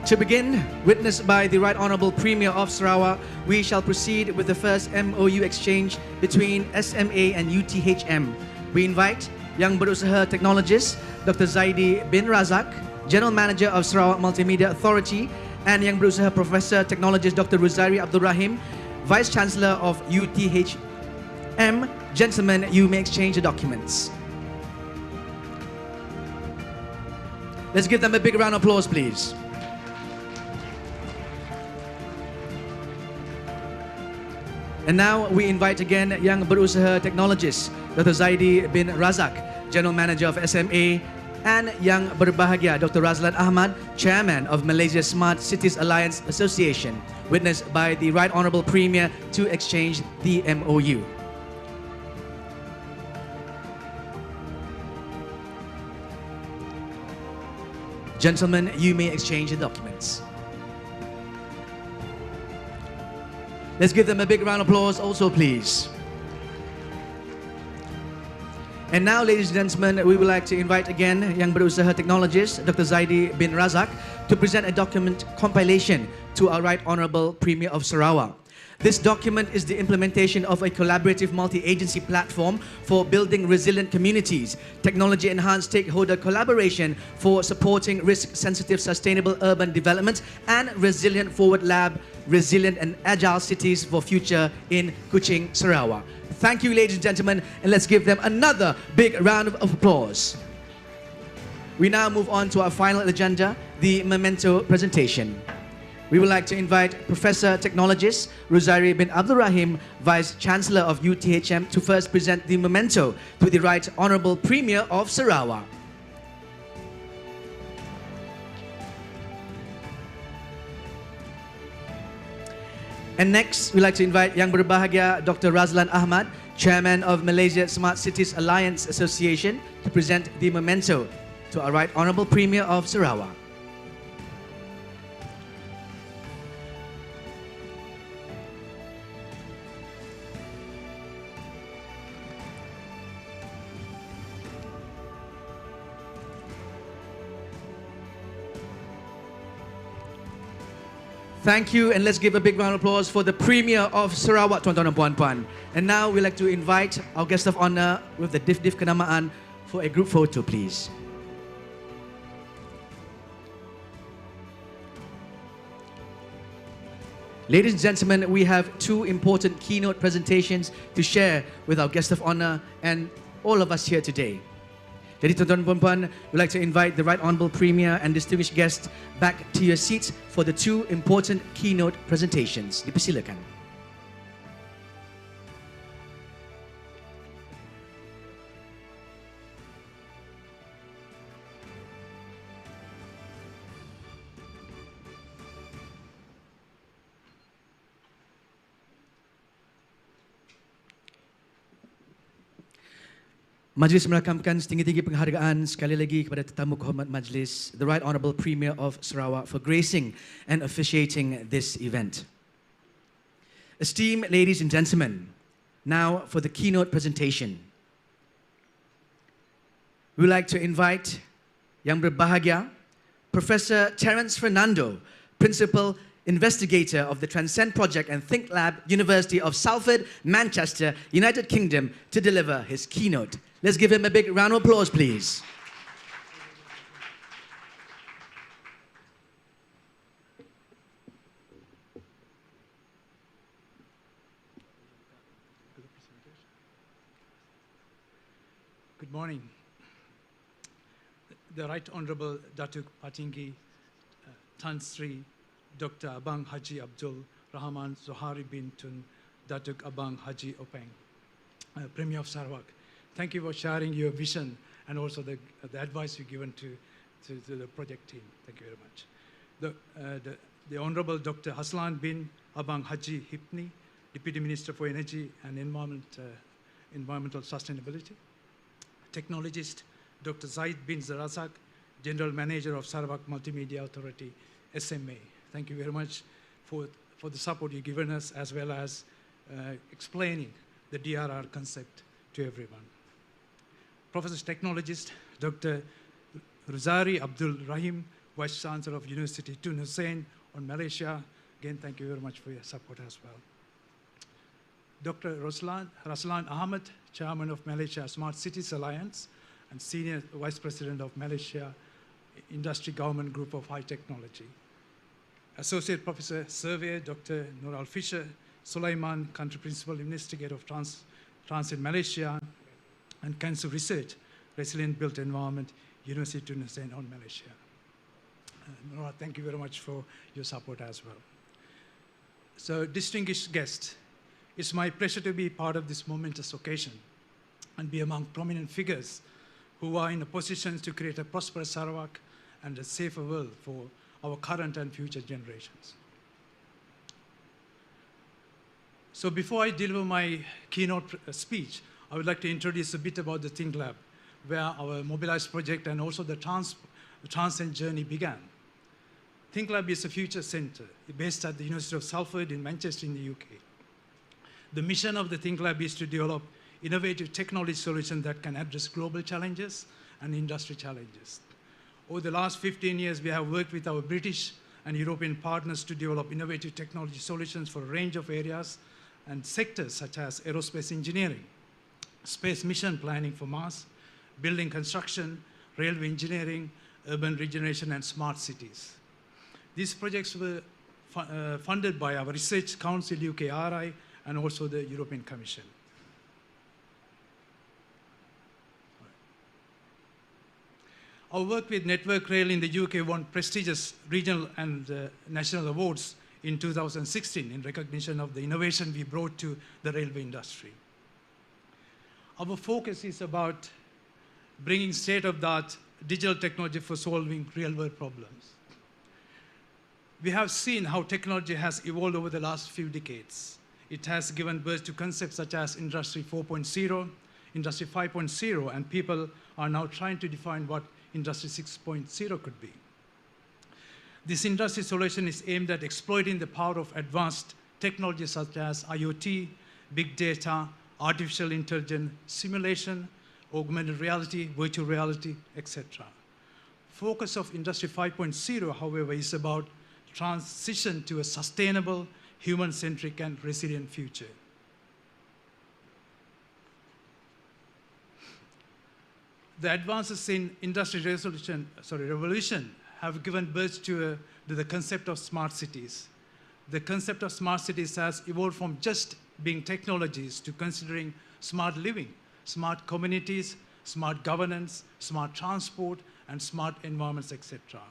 To begin, witnessed by the Right Honourable Premier of Sarawak, we shall proceed with the first MOU exchange between SMA and UTHM. We invite Yang Berusaha Technologist, Dr. Zaidi bin Razak, General Manager of Sarawak Multimedia Authority, and Yang Berusaha Professor Technologist Dr. Ruzari Abdul Rahim, Vice Chancellor of UTHM. Gentlemen, you may exchange the documents. Let's give them a big round of applause, please. And now we invite again Yang Berusaha Technologist, Dr. Zaidi bin Razak, General Manager of SMA, and Yang Berbahagia, Dr. Razlan Ahmad, Chairman of Malaysia Smart Cities Alliance Association, witnessed by the Right Honourable Premier to exchange the MOU. Gentlemen, you may exchange the documents. Let's give them a big round of applause also, please. And now, ladies and gentlemen, we would like to invite again Yang Berusaha Technologist, Dr. Zaidi bin Razak, to present a document compilation to our Right Honourable Premier of Sarawak. This document is the implementation of a collaborative multi-agency platform for building resilient communities, technology-enhanced stakeholder collaboration for supporting risk-sensitive sustainable urban development, and resilient forward lab, resilient and agile cities for future in Kuching, Sarawak. Thank you, ladies and gentlemen, and let's give them another big round of applause. We now move on to our final agenda, the memento presentation. We would like to invite Professor Technologist Ruzari bin Abdul Rahim, Vice Chancellor of UTHM, to first present the memento to the Right Honourable Premier of Sarawak. And next, we'd like to invite Yang Berbahagia Dr. Razlan Ahmad, Chairman of Malaysia Smart Cities Alliance Association, to present the memento to our Right Honourable Premier of Sarawak. Thank you, and let's give a big round of applause for the Premier of Sarawak, tuan-tuan dan puan-puan. And now we'd like to invite our guest of honour with the Dif Kenamaan for a group photo, please. Ladies and gentlemen, we have two important keynote presentations to share with our guest of honour and all of us here today. Jadi tuan-tuan dan puan-puan, we'd like to invite the Right Honourable Premier and distinguished guests back to your seats for the two important keynote presentations. Dipersilakan. Majlis merakamkan setinggi-tinggi penghargaan sekali lagi kepada tetamu kehormat majlis, the Right Honourable Premier of Sarawak, for gracing and officiating this event. Esteemed ladies and gentlemen, now for the keynote presentation. We would like to invite Yang Berbahagia, Professor Terence Fernando, Principal Investigator of the Transcend Project and Think Lab, University of Salford, Manchester, United Kingdom, to deliver his keynote. Let's give him a big round of applause, please.
Good morning. The Right Honourable Datuk Patinggi Tan Sri Dr. Abang Haji Abdul Rahman Zohari bin Tun Datuk Abang Haji Openg, Premier of Sarawak. Thank you for sharing your vision and also the advice you've given to the project team. Thank you very much. The Honourable Dr. Haslan bin Abang Haji Hipni, Deputy Minister for Energy and Environmental Sustainability. Technologist Dr. Zaid bin Razak, General Manager of Sarawak Multimedia Authority, SMA. Thank you very much for the support you've given us, as well as explaining the DRR concept to everyone. Professor Technologist Dr. Ruzari Abdul Rahim, Vice Chancellor of University Tun Hussein on Malaysia. Again, thank you very much for your support as well. Dr. Raslan Ahmed, Chairman of Malaysia Smart Cities Alliance and Senior Vice President of Malaysia Industry Government Group of High Technology. Associate Professor Surveyor Dr. Nural Fisher Sulaiman, Country Principal Investigator of Transcend Malaysia and Cancer Research, Resilient Built Environment, University Tun Hussein on Malaysia. Nora, thank you very much for your support as well. So, distinguished guests, it's my pleasure to be part of this momentous occasion and be among prominent figures who are in a position to create a prosperous Sarawak and a safer world for our current and future generations. So before I deliver my keynote speech, I would like to introduce a bit about the Think Lab, where our Mobilize project and also the Transcend journey began. Think Lab is a future center based at the University of Salford in Manchester in the UK. The mission of the Think Lab is to develop innovative technology solutions that can address global challenges and industry challenges. Over the last 15 years, we have worked with our British and European partners to develop innovative technology solutions for a range of areas and sectors such as aerospace engineering, space mission planning for Mars, building construction, railway engineering, urban regeneration, and smart cities. These projects were funded by our Research Council UKRI and also the European Commission. Our work with Network Rail in the UK won prestigious regional and national awards in 2016 in recognition of the innovation we brought to the railway industry. Our focus is about bringing state-of-the-art digital technology for solving real-world problems. We have seen how technology has evolved over the last few decades. It has given birth to concepts such as Industry 4.0, Industry 5.0, and people are now trying to define what Industry 6.0 could be. This industry solution is aimed at exploiting the power of advanced technologies such as IoT, big data, artificial intelligence, simulation, augmented reality, virtual reality, etc. Focus of Industry 5.0, however, is about transition to a sustainable, human-centric, and resilient future. The advances in industry revolution have given birth to the concept of smart cities. The concept of smart cities has evolved from just being technologies to considering smart living, smart communities, smart governance, smart transport, and smart environments, etc.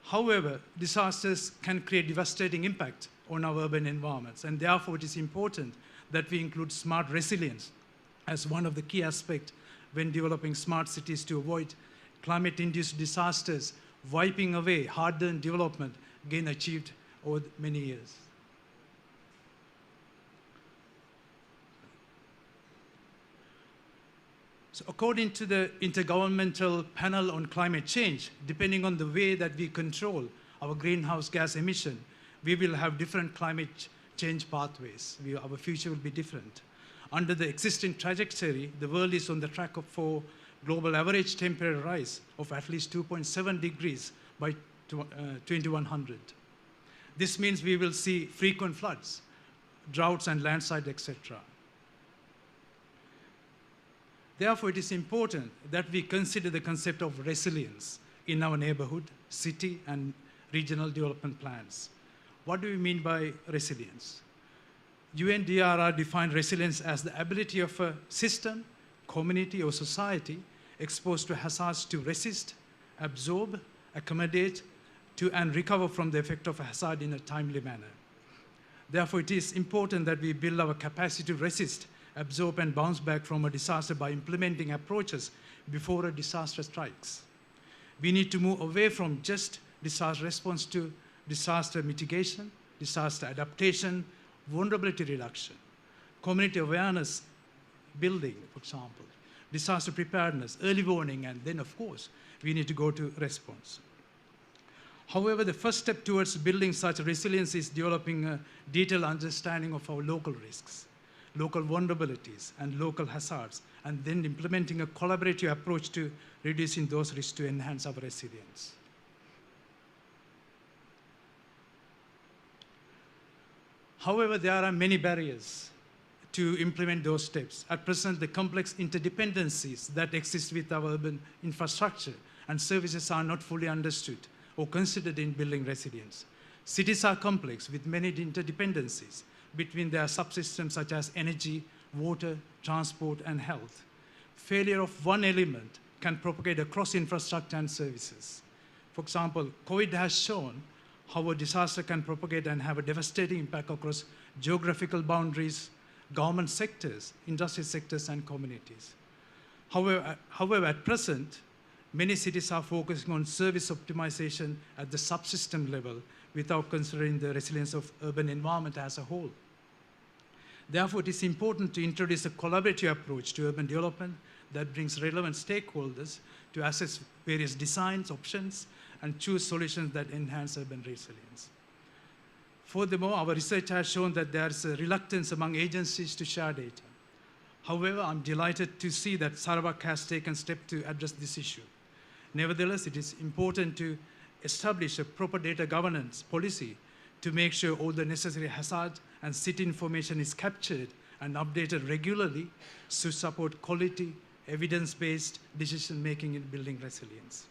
However, disasters can create devastating impact on our urban environments, and therefore it is important that we include smart resilience as one of the key aspects when developing smart cities to avoid climate-induced disasters, wiping away hard-earned development gain achieved over many years. So according to the Intergovernmental Panel on Climate Change, depending on the way that we control our greenhouse gas emission, we will have different climate change pathways. Our future will be different. Under the existing trajectory, the world is on the track for global average temperature rise of at least 2.7 degrees by 2100. This means we will see frequent floods, droughts, and landslides, etc. Therefore, it is important that we consider the concept of resilience in our neighborhood, city, and regional development plans. What do we mean by resilience? UNDRR defined resilience as the ability of a system, community, or society exposed to hazards to resist, absorb, accommodate, and recover from the effect of a hazard in a timely manner. Therefore, it is important that we build our capacity to resist, absorb, and bounce back from a disaster by implementing approaches before a disaster strikes. We need to move away from just disaster response to disaster mitigation, disaster adaptation, vulnerability reduction, community awareness building, for example, disaster preparedness, early warning, and then, of course, we need to go to response. However, the first step towards building such resilience is developing a detailed understanding of our local risks, local vulnerabilities, and local hazards and then implementing a collaborative approach to reducing those risks to enhance our resilience. However, there are many barriers to implement those steps. At present, the complex interdependencies that exist with our urban infrastructure and services are not fully understood or considered in building resilience. Cities are complex with many interdependencies between their subsystems such as energy, water, transport, and health. Failure of one element can propagate across infrastructure and services. For example, COVID has shown how a disaster can propagate and have a devastating impact across geographical boundaries, government sectors, industry sectors, and communities. However, at present, many cities are focusing on service optimization at the subsystem level without considering the resilience of urban environment as a whole. Therefore, it is important to introduce a collaborative approach to urban development that brings relevant stakeholders to assess various designs, options, and choose solutions that enhance urban resilience. Furthermore, our research has shown that there is a reluctance among agencies to share data. However, I'm delighted to see that Sarawak has taken steps to address this issue. Nevertheless, it is important to establish a proper data governance policy to make sure all the necessary hazard and city information is captured and updated regularly to support quality, evidence-based decision-making in building resilience.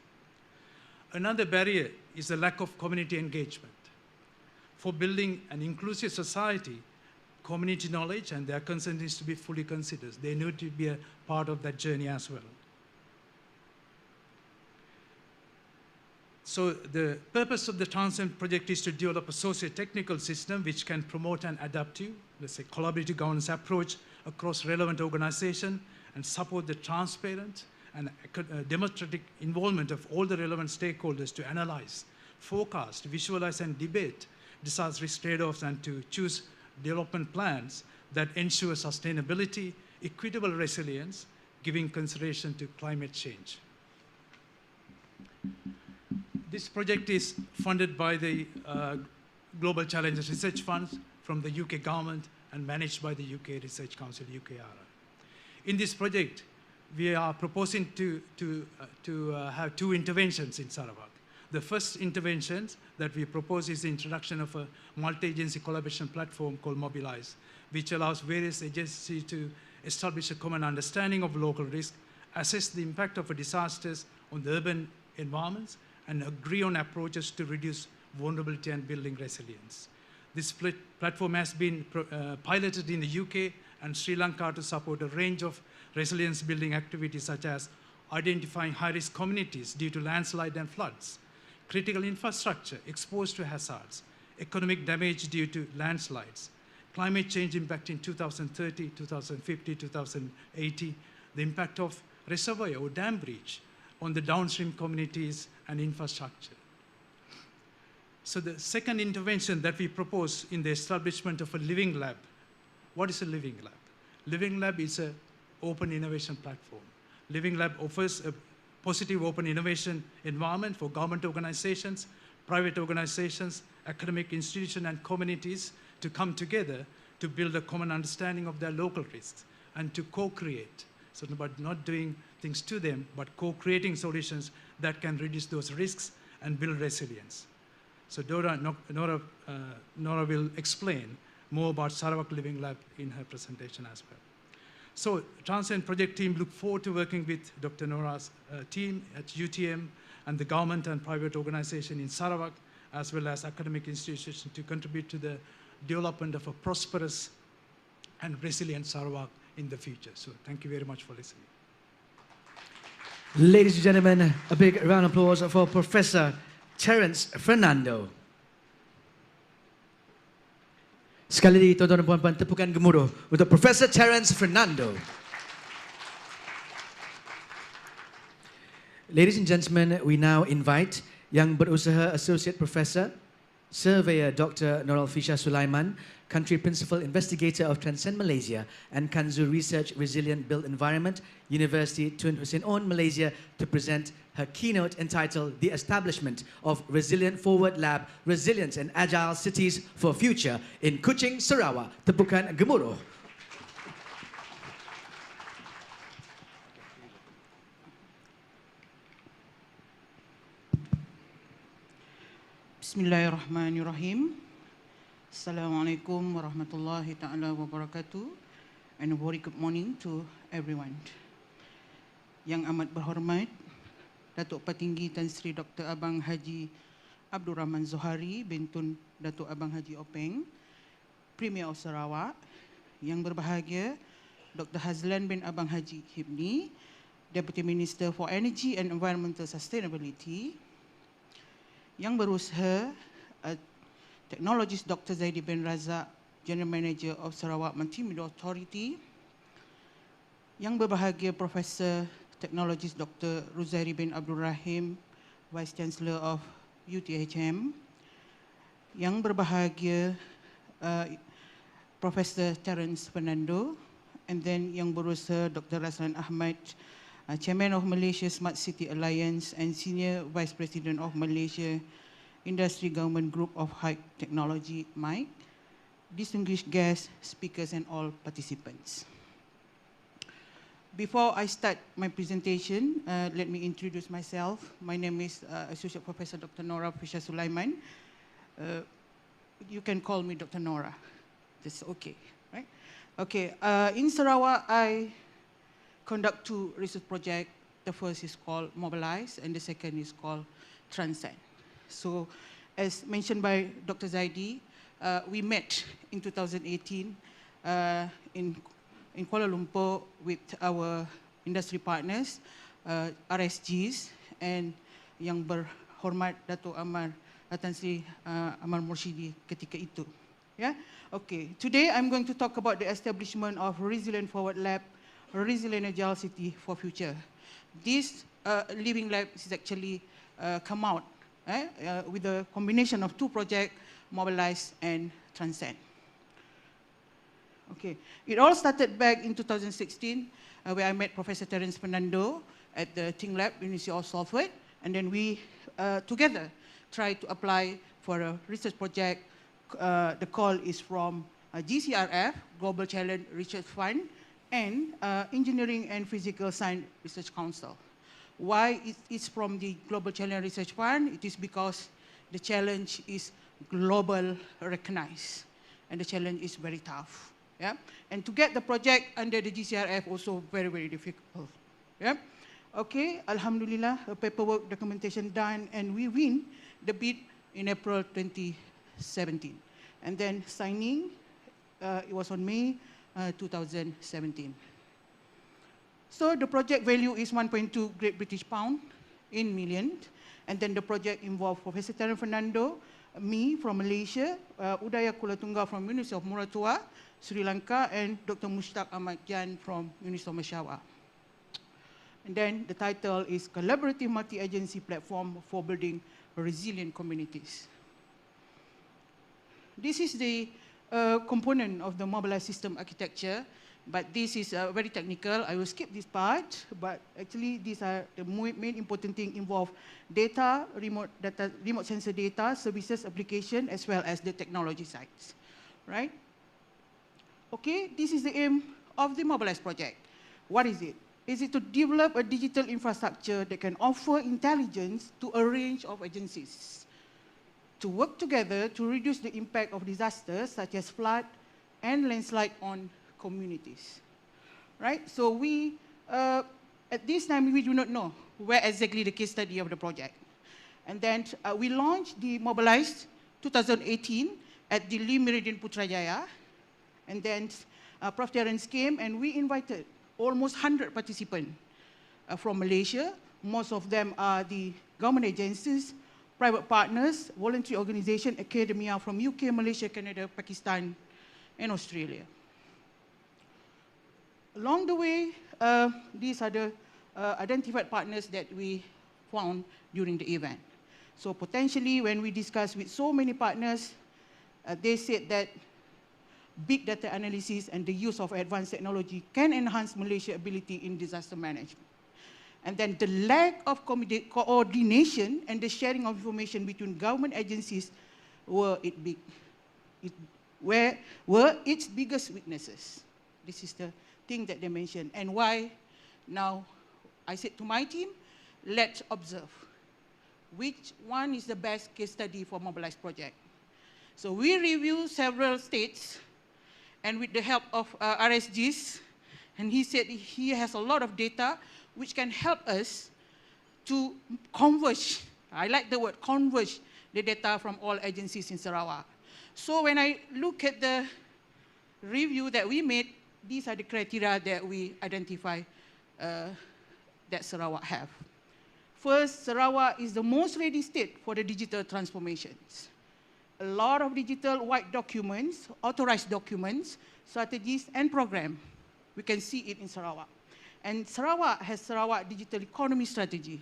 Another barrier is the lack of community engagement. For building an inclusive society, community knowledge and their consent needs to be fully considered. They need to be a part of that journey as well. So the purpose of the Transcend project is to develop a socio-technical system which can promote an adaptive, let's say, collaborative governance approach across relevant organizations and support the transparent and democratic involvement of all the relevant stakeholders to analyze, forecast, visualize, and debate disaster risk trade-offs and to choose development plans that ensure sustainability, equitable resilience, giving consideration to climate change. This project is funded by the Global Challenges Research Funds from the UK government and managed by the UK Research Council, UKRI. In this project, we are proposing to have two interventions in Sarawak. The first intervention that we propose is the introduction of a multi-agency collaboration platform called Mobilize, which allows various agencies to establish a common understanding of local risk, assess the impact of disasters on the urban environments, and agree on approaches to reduce vulnerability and building resilience. This platform has been piloted in the UK and Sri Lanka to support a range of resilience building activities such as identifying high-risk communities due to landslide and floods, critical infrastructure exposed to hazards, economic damage due to landslides, climate change impact in 2030, 2050, 2080, the impact of reservoir or dam breach on the downstream communities and infrastructure. So the second intervention that we propose in the establishment of a living lab. What is a living lab? Living lab is an open innovation platform. Living lab offers a positive open innovation environment for government organizations, private organizations, academic institutions, and communities to come together to build a common understanding of their local risks and to co-create. So about not doing things to them, but co-creating solutions that can reduce those risks and build resilience. So Nora will explain more about Sarawak Living Lab in her presentation as well. So Transcend project team look forward to working with Dr. Nora's team at UTM and the government and private organization in Sarawak, as well as academic institutions to contribute to the development of a prosperous and resilient Sarawak in the future. So thank you very much for listening.
Ladies and gentlemen, a big round of applause for Professor Terence Fernando. Sekali lagi tuan-tuan dan puan-puan, tepukan gemuruh untuk Professor Terence Fernando. Ladies and gentlemen, we now invite Yang Berusaha Associate Professor, Surveyor Dr. Noral Fisha Sulaiman, Country Principal Investigator of Transcend Malaysia and Kanzu Research Resilient Built Environment, University Tun Hussein On, Malaysia, to present her keynote entitled The Establishment of Resilient Forward Lab, Resilience and Agile Cities for Future in Kuching, Sarawak. Tepukan gemuruh.
Bismillahirrahmanirrahim. Assalamualaikum warahmatullahi ta'ala wabarakatuh. And a very good morning to everyone. Yang amat berhormat, Datuk Petinggi Tan Sri Dr. Abang Haji Abdul Rahman Zohari bintun Datuk Abang Haji Openg, Premier of Sarawak. Yang berbahagia, Dr. Hazlan bin Abang Haji Hibni, Deputy Minister for Energy and Environmental Sustainability. Yang berusaha, Technologist Dr. Zaidi bin Razak, General Manager of Sarawak Multimedia Authority. Yang berbahagia Profesor Technologist Dr. Ruzairi bin Abdul Rahim, Vice Chancellor of UTHM. Yang berbahagia Profesor Terence Fernando, and then yang berusaha Dr. Raslan Ahmad, Chairman of Malaysia Smart City Alliance and Senior Vice President of Malaysia Industry Government Group of High Technology, MIC, distinguished guests, speakers, and all participants. Before I start my presentation, let me introduce myself. My name is Associate Professor Dr. Nora Fisher Sulaiman. You can call me Dr. Nora. That's okay, right? Okay, in Sarawak, I conduct two research projects. The first is called Mobilize, and the second is called Transcend. So, as mentioned by Dr. Zaidi, we met in 2018 in Kuala Lumpur with our industry partners, RSGs, and yang berhormat Datuk Tan Sri Amar Murshidi ketika itu. Yeah? Okay, today I'm going to talk about the establishment of Resilient Forward Lab, Resilient Agile City for Future. This living lab is actually come out with a combination of two projects, Mobilize and Transcend. Okay, it all started back in 2016 where I met Professor Terence Fernando at the Ting Lab, University of Salford, and then we together tried to apply for a research project. The call is from GCRF, Global Challenge Research Fund, and Engineering and Physical Science Research Council. Why it's from the Global Challenge Research Fund? It is because the challenge is global recognized, and the challenge is very tough. Yeah? And to get the project under the GCRF also very, very difficult. Yeah? Okay, Alhamdulillah, paperwork documentation done, and we win the bid in April 2017. And then signing, it was on May 2017. So the project value is 1.2 Great British Pound in million. And then the project involved Professor Terence Fernando, me from Malaysia, Udaya Kulatungga from University of Muratua, Sri Lanka, and Dr. Mushtaq Ahmad Jan from University of Mashawa. And then the title is Collaborative Multi-Agency Platform for Building Resilient Communities. This is the component of the Mobilize system architecture, but this is very technical. I will skip this part, but actually these are the main important thing involve data, remote sensor data, services, application, as well as the technology sides, right? Okay, this is the aim of the Mobilize project. What is it? Is it to develop a digital infrastructure that can offer intelligence to a range of agencies to work together to reduce the impact of disasters such as flood and landslide on communities, right? So we, at this time, we do not know where exactly the case study of the project. And then we launched the Mobilize 2018 at the Lee Meridian Putrajaya. And then Prof. Terence came and we invited almost 100 participants from Malaysia. Most of them are the government agencies, private partners, voluntary organization, academia from UK, Malaysia, Canada, Pakistan, and Australia. Along the way, these are the identified partners that we found during the event. So potentially, when we discussed with so many partners, they said that big data analysis and the use of advanced technology can enhance Malaysia's ability in disaster management. And then the lack of coordination and the sharing of information between government agencies were its biggest weaknesses. This is the thing that they mentioned. And why now I said to my team, let's observe. which one is the best case study for mobilized project. So we review several states, and with the help of RSGs, and he said he has a lot of data which can help us to converge, I like the word converge, the data from all agencies in Sarawak. So when I look at the review that we made, these are the criteria that we identify that Sarawak have. First, Sarawak is the most ready state for the digital transformations. A lot of digital white documents, authorized documents, strategies, and program. We can see it in Sarawak. And Sarawak has Sarawak Digital Economy Strategy.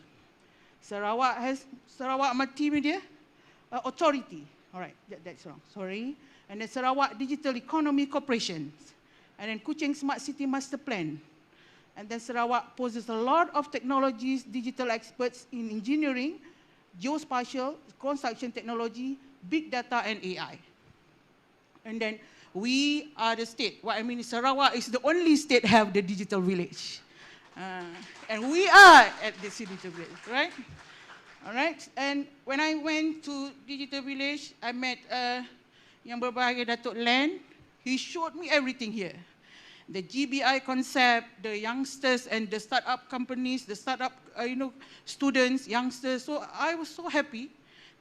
Sarawak has Sarawak Multimedia Authority. All right, that's wrong, sorry. And then Sarawak Digital Economy Corporation. And then Kuching Smart City Master Plan. And then Sarawak poses a lot of technologies, digital experts in engineering, geospatial, construction technology, big data, and AI. And then we are the state. What I mean is Sarawak is the only state have the digital village. And we are at the digital village, right? All right, and when I went to digital village, I met Yang Berbahagia Datuk Len. He showed me everything here. The GBI concept, the youngsters and the startup companies, the startup students, youngsters. So I was so happy.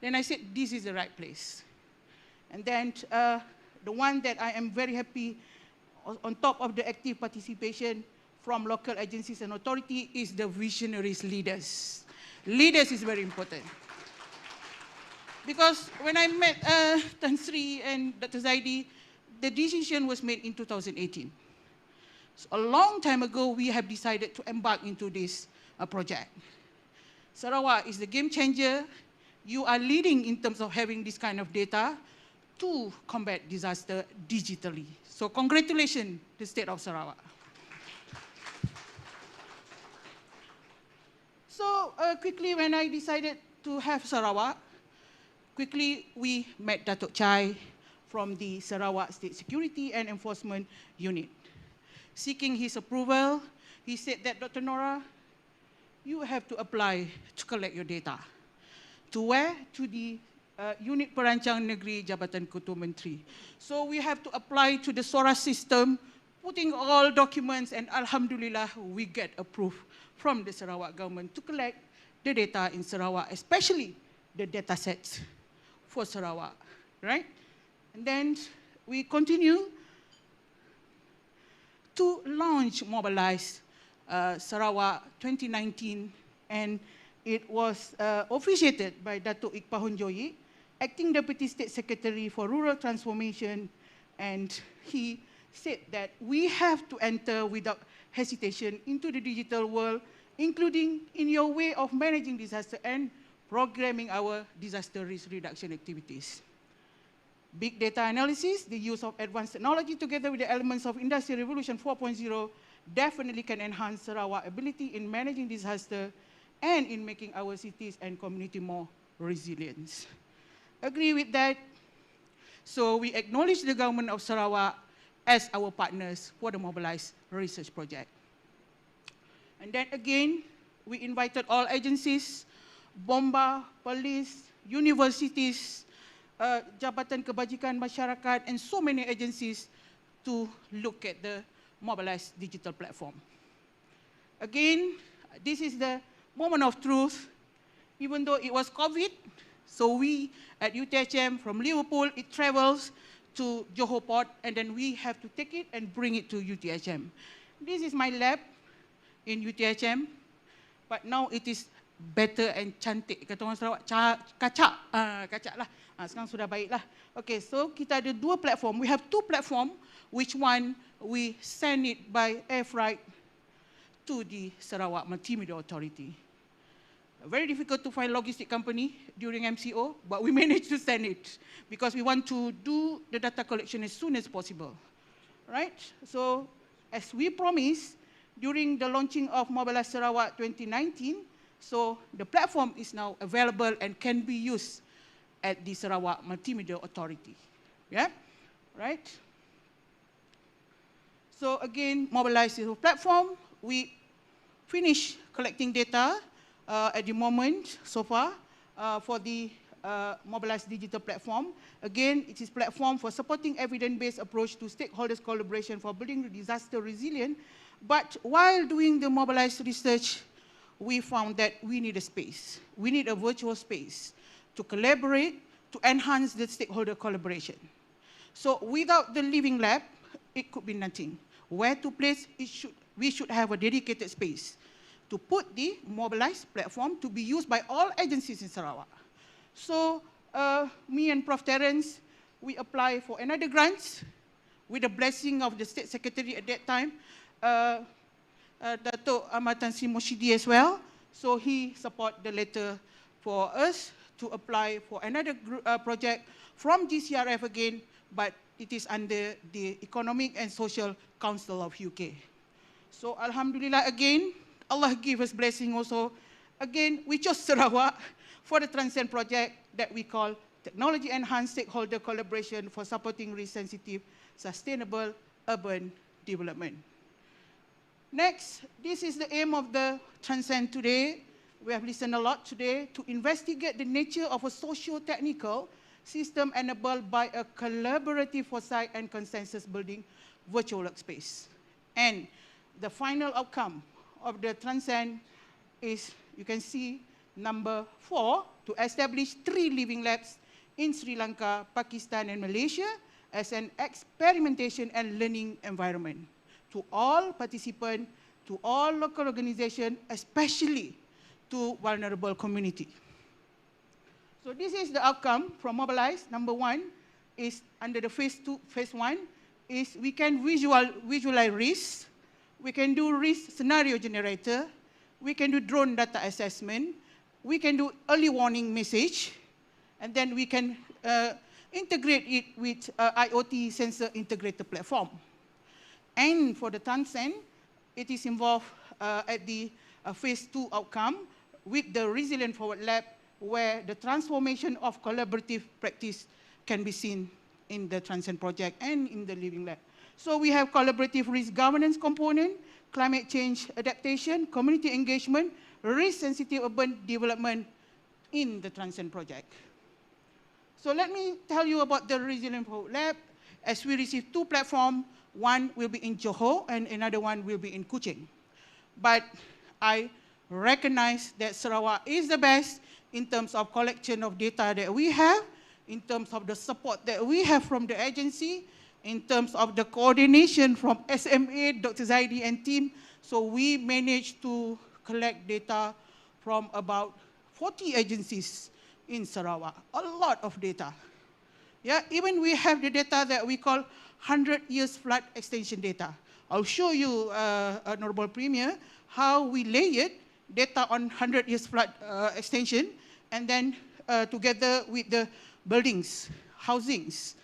Then I said, this is the right place. And then the one that I am very happy on top of the active participation from local agencies and authority is the visionaries leaders. Leaders is very important. Because when I met Tan Sri and Dr. Zaidi, the decision was made in 2018. So a long time ago, we have decided to embark into this project. Sarawak is the game changer. You are leading in terms of having this kind of data to combat disaster digitally. So congratulations, the state of Sarawak. So quickly, when I decided to have Sarawak, quickly we met Datuk Chai from the Sarawak State Security and Enforcement Unit. Seeking his approval, he said that, Dr. Nora, you have to apply to collect your data. To where? To the Unit Perancang Negeri Jabatan Ketua Menteri. So we have to apply to the SORA system, putting all documents, and Alhamdulillah, we get approved from the Sarawak government to collect the data in Sarawak, especially the data sets for Sarawak, right? And then we continue to launch Mobilize Sarawak 2019, and it was officiated by Datuk Iqbal Honjoyi, Acting Deputy State Secretary for Rural Transformation, and he said that we have to enter without hesitation into the digital world, including in your way of managing disaster and programming our disaster risk reduction activities. Big data analysis, the use of advanced technology together with the elements of Industry Revolution 4.0 definitely can enhance Sarawak's ability in managing disaster and in making our cities and community more resilient. Agree with that? So we acknowledge the government of Sarawak as our partners for the Mobilize Research Project. And then again, we invited all agencies, BOMBA, police, universities, Jabatan Kebajikan Masyarakat, and so many agencies to look at the Mobilize digital platform. Again, this is the moment of truth. Even though it was COVID, so we at UTHM from Liverpool, it travels to Johor Port, and then we have to take it and bring it to UTHM. This is my lab in UTHM, but now it is better and cantik. Kata orang Sarawak, kacak. Kacak lah. Sekarang sudah baik lah. Okay, so kita ada dua platform. We have two platform, which one we send it by air freight to the Sarawak Multimedia Authority. Very difficult to find logistic company during MCO, but we managed to send it because we want to do the data collection as soon as possible, right? So as we promised during the launching of Mobilize Sarawak 2019, so the platform is now available and can be used at the Sarawak Multimedia Authority, yeah, right? So again, Mobilize is a platform. We finish collecting data at the moment so far. for the mobilized digital platform. Again, it is platform for supporting evidence-based approach to stakeholders collaboration for building disaster resilient. But while doing the mobilized research, we found that we need a space. We need a virtual space to collaborate, to enhance the stakeholder collaboration. So without the living lab, it could be nothing. Where to place it we should have a dedicated space to put the mobilized platform to be used by all agencies in Sarawak. So me and Prof. Terence, we apply for another grant with the blessing of the State Secretary at that time, Dato' Ahmad Tan Sri Moshidi as well. So he support the letter for us to apply for another project from GCRF again, but it is under the Economic and Social Council of UK. So Alhamdulillah again, Allah give us blessing also. Again, we chose Sarawak for the Transcend project that we call Technology Enhanced Stakeholder Collaboration for Supporting Risk-Sensitive Sustainable Urban Development. Next, this is the aim of the Transcend today. We have listened a lot today to investigate the nature of a socio-technical system enabled by a collaborative foresight and consensus building virtual workspace. And the final outcome of the Transcend is, you can see, number 4, to establish 3 living labs in Sri Lanka, Pakistan, and Malaysia as an experimentation and learning environment to all participants, to all local organizations, especially to vulnerable community. So this is the outcome from Mobilize. Number 1 is under the phase 1 is we can visualize risk, we can do risk scenario generator, we can do drone data assessment, we can do early warning message, and then we can integrate it with IoT sensor integrated platform. And for the Transcend, it is involved at the phase 2 outcome with the Resilient Forward Lab, where the transformation of collaborative practice can be seen in the Transcend project and in the Living Lab. So we have collaborative risk governance component, climate change adaptation, community engagement, risk-sensitive urban development in the Transcend project. So let me tell you about the Resilient Forward Lab. As we receive 2 platforms, one will be in Johor and another one will be in Kuching. But I recognize that Sarawak is the best in terms of collection of data that we have, in terms of the support that we have from the agency, in terms of the coordination from SMA, Dr. Zaidi and team. So we managed to collect data from about 40 agencies in Sarawak, a lot of data. Yeah, even we have the data that we call 100 years flood extension data. I'll show you, Honorable Premier, how we layered data on 100 years flood extension, and then together with the buildings, housings,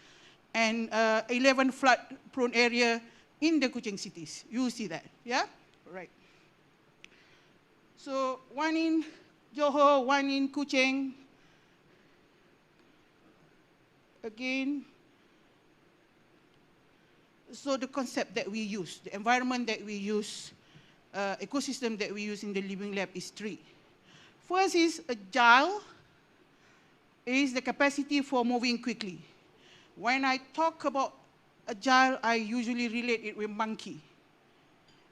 and 11 flood-prone area in the Kuching cities. You see that, yeah? Right. So one in Johor, one in Kuching. Again, so the concept that we use, the environment that we use, ecosystem that we use in the Living Lab is 3. First is agile, is the capacity for moving quickly. When I talk about agile, I usually relate it with monkey.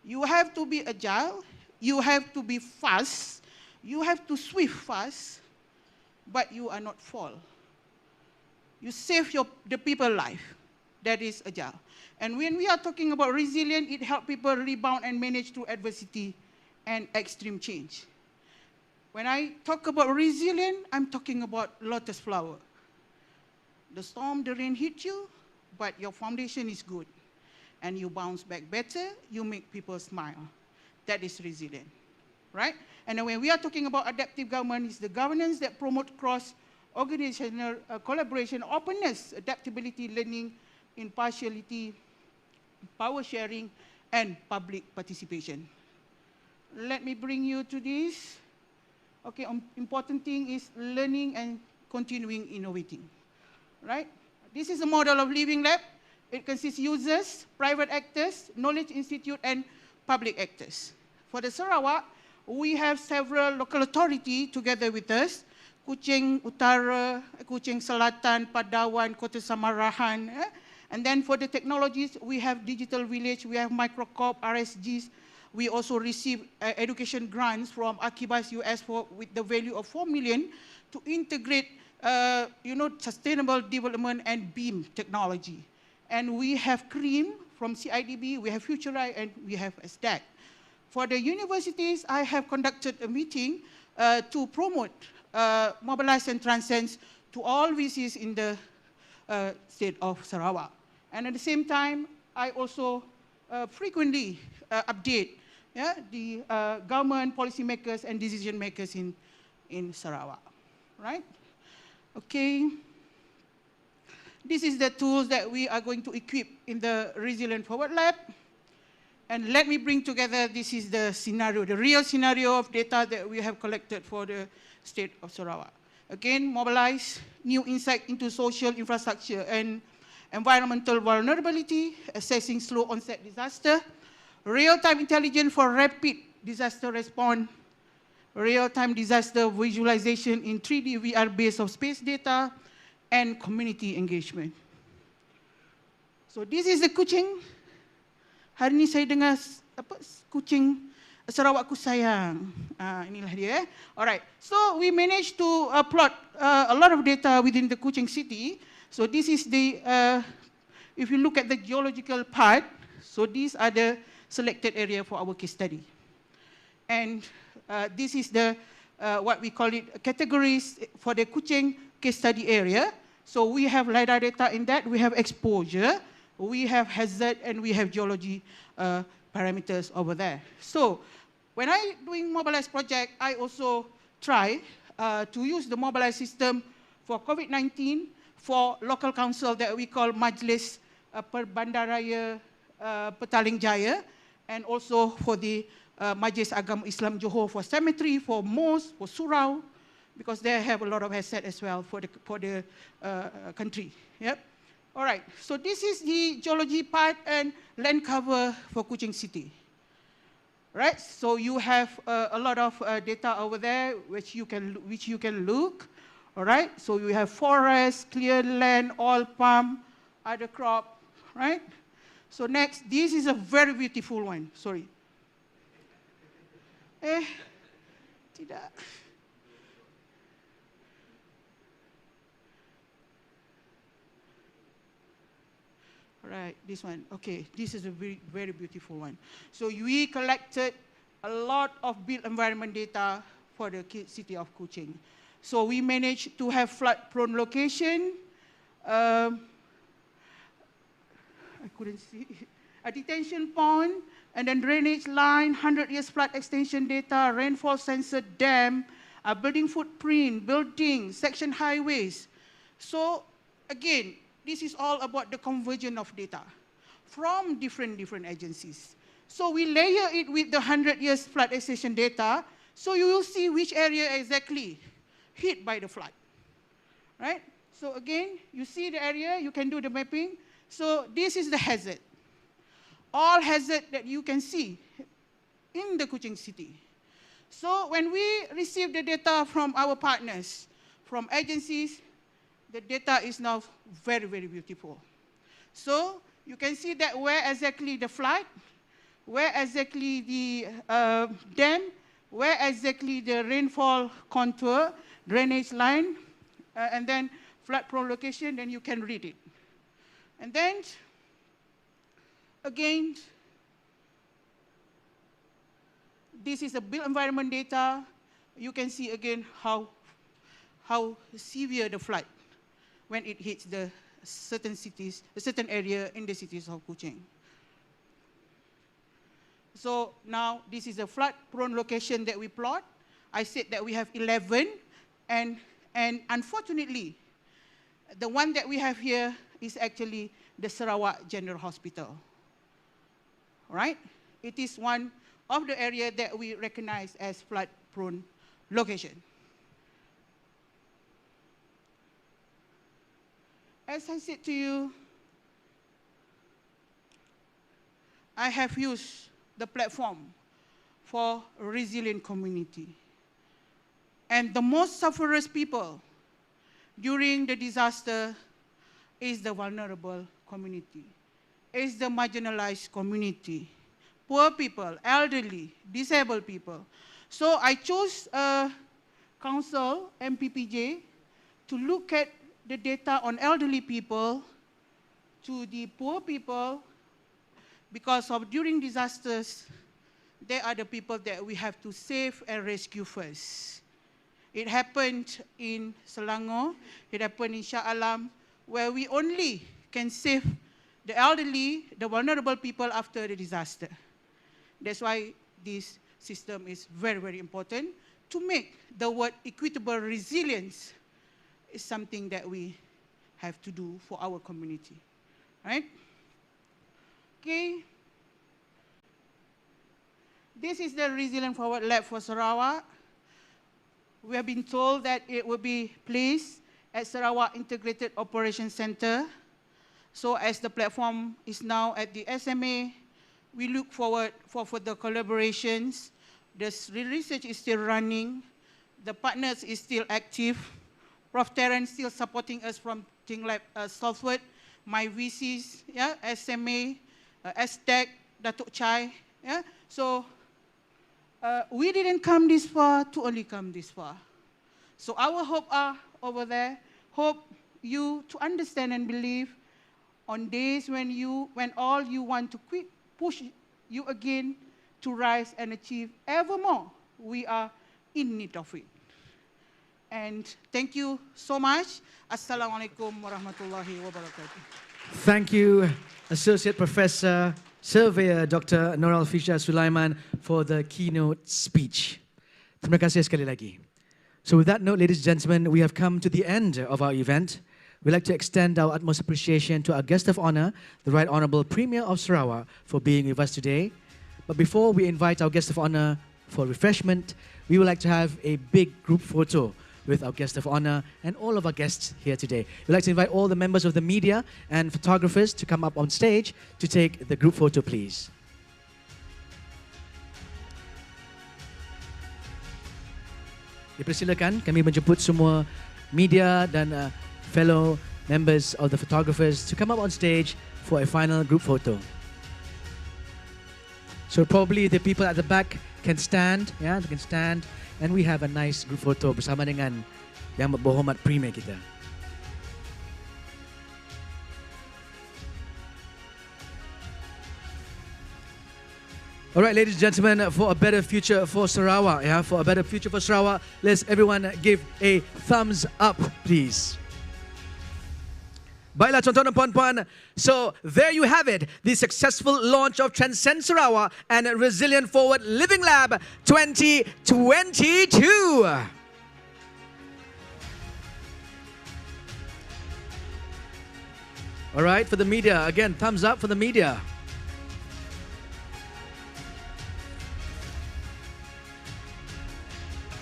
You have to be agile, you have to be fast, you have to swift fast, but you are not fall. You save the people's life. That is agile. And when we are talking about resilient, it helps people rebound and manage through adversity and extreme change. When I talk about resilient, I'm talking about lotus flower. The storm, the rain hit you, but your foundation is good. And you bounce back better, you make people smile. That is resilient, right? And then when we are talking about adaptive government, it's the governance that promote cross-organizational collaboration, openness, adaptability, learning, impartiality, power sharing, and public participation. Let me bring you to this. Okay, important thing is learning and continuing innovating, right? This is a model of Living Lab. It consists users, private actors, knowledge institute, and public actors. For the Sarawak, we have several local authorities together with us Kuching Utara, Kuching Selatan, Padawan, Kota Samarahan. And then for the technologies, we have Digital Village, we have Microcorp, RSGs. We also receive education grants from Akibas US with the value of 4 million to integrate sustainable development and BEAM technology. And we have CREAM from CIDB, we have FutureEye, and we have SDAC. For the universities, I have conducted a meeting to promote Mobilize and Transcend to all VCs in the state of Sarawak. And at the same time, I also frequently update the government, policymakers, and decision makers in Sarawak, right? Okay. This is the tools that we are going to equip in the Resilient Forward Lab. And let me bring together, this is the scenario, the real scenario of data that we have collected for the state of Sarawak. Again, mobilize new insight into social infrastructure and environmental vulnerability, assessing slow onset disaster, real-time intelligence for rapid disaster response, real-time disaster visualization in 3D VR base of space data, and community engagement. So this is the Kuching. Hari ini saya dengar Kuching Sarawakku sayang. Inilah dia. Alright. So we managed to plot a lot of data within the Kuching city. So this is the, if you look at the geological part, so these are the selected area for our case study. And this is the, what we call it, categories for the Kuching case study area. So we have LiDAR data in that, we have exposure, we have hazard, and we have geology parameters over there. So when I doing Mobilize project, I also try to use the Mobilize system for COVID-19 for local council that we call Majlis Perbandaraya Petaling Jaya, and also for the Majlis Agama Islam Johor for cemetery, for mosque, for surau, because they have a lot of asset as well for the country. Yep. All right, so this is the geology part and land cover for Kuching City. Right, so you have a lot of data over there which you can look. All right, so you have forest, clear land, oil palm, other crop, right? So next, this is a very beautiful one, sorry. Tidak. Right, this one. Okay, this is a very, very beautiful one. So we collected a lot of built environment data for the city of Kuching. So we managed to have flood-prone location. I couldn't see. A detention pond, and then drainage line, 100 years flood extension data, rainfall sensor dam, a building footprint, building, section highways. So again, this is all about the conversion of data from different agencies. So we layer it with the 100 years flood extension data, so you will see which area exactly hit by the flood, right? So again, you see the area, you can do the mapping. So this is the hazard. All hazard that you can see in the Kuching city. So when we receive the data from our partners, from agencies, the data is now very, very beautiful. So you can see that where exactly the flood, where exactly the dam, where exactly the rainfall contour, drainage line, and then flood-prone location, then you can read it. And then, again, this is the built environment data. You can see again how severe the flood when it hits the certain cities, a certain area in the cities of Kuching. So now this is a flood-prone location that we plot. I said that we have 11, and unfortunately, the one that we have here is actually the Sarawak General Hospital, right? It is one of the areas that we recognize as flood-prone location. As I said to you, I have used the platform for resilient community. And the most sufferers people during the disaster is the vulnerable community, is the marginalized community, poor people, elderly, disabled people. So I chose Council, MPPJ, to look at the data on elderly people, to the poor people, because of during disasters, they are the people that we have to save and rescue first. It happened in Selangor, it happened in Shah Alam, where we only can save the elderly, the vulnerable people after the disaster. That's why this system is very, very important to make the word equitable resilience is something that we have to do for our community, right? Okay. This is the Resilient Forward Lab for Sarawak. We have been told that it will be placed at Sarawak Integrated Operations Center. So as the platform is now at the SMA, we look forward for further collaborations. The research is still running. The partners is still active. Prof. Terence still supporting us from ThinkLab Salford, my VCs, yeah, SMA, STEC, Datuk Chai. Yeah? So we didn't come this far to only come this far. So our hope are over there. Hope you to understand and believe on days when all you want to quit, push you again to rise and achieve ever more. We are in need of it. And thank you so much. Assalamualaikum warahmatullahi wabarakatuh.
Thank you, Associate Professor, Surveyor Dr. Noral Fisha Sulaiman, for the keynote speech. Terima kasih sekali lagi. So with that note, ladies and gentlemen, we have come to the end of our event. We'd like to extend our utmost appreciation to our guest of honor, the Right Honourable Premier of Sarawak, for being with us today. But before we invite our guest of honor for refreshment, we would like to have a big group photo with our guest of honor and all of our guests here today. We'd like to invite all the members of the media and photographers to come up on stage to take the group photo, please. Dipersilakan kami menjemput semua media dan fellow members of the photographers to come up on stage for a final group photo. So probably the people at the back can stand, yeah, they can stand, and we have a nice group photo bersama dengan Yang Berhormat Premier kita. All right, ladies and gentlemen, for a better future for Sarawak, yeah, for a better future for Sarawak, let's everyone give a thumbs up, please. Baiklah tuan-tuan dan puan-puan, so there you have it, the successful launch of Transcend Sarawak and Resilient Forward Living Lab 2022. All right, for the media, again, thumbs up for the media.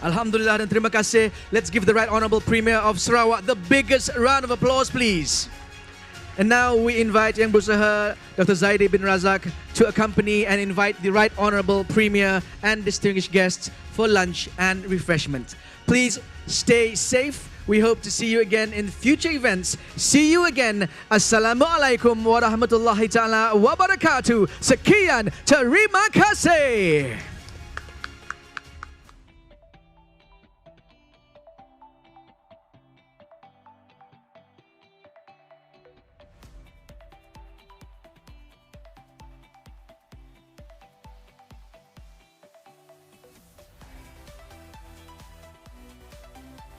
Alhamdulillah dan terima kasih. Let's give the Right Honourable Premier of Sarawak the biggest round of applause, please. And now we invite Yang Berusaha Dr. Zaidi bin Razak to accompany and invite the Right Honourable Premier and distinguished guests for lunch and refreshment. Please stay safe. We hope to see you again in future events. See you again. Assalamualaikum warahmatullahi taala wabarakatuh. Sekian, terima kasih.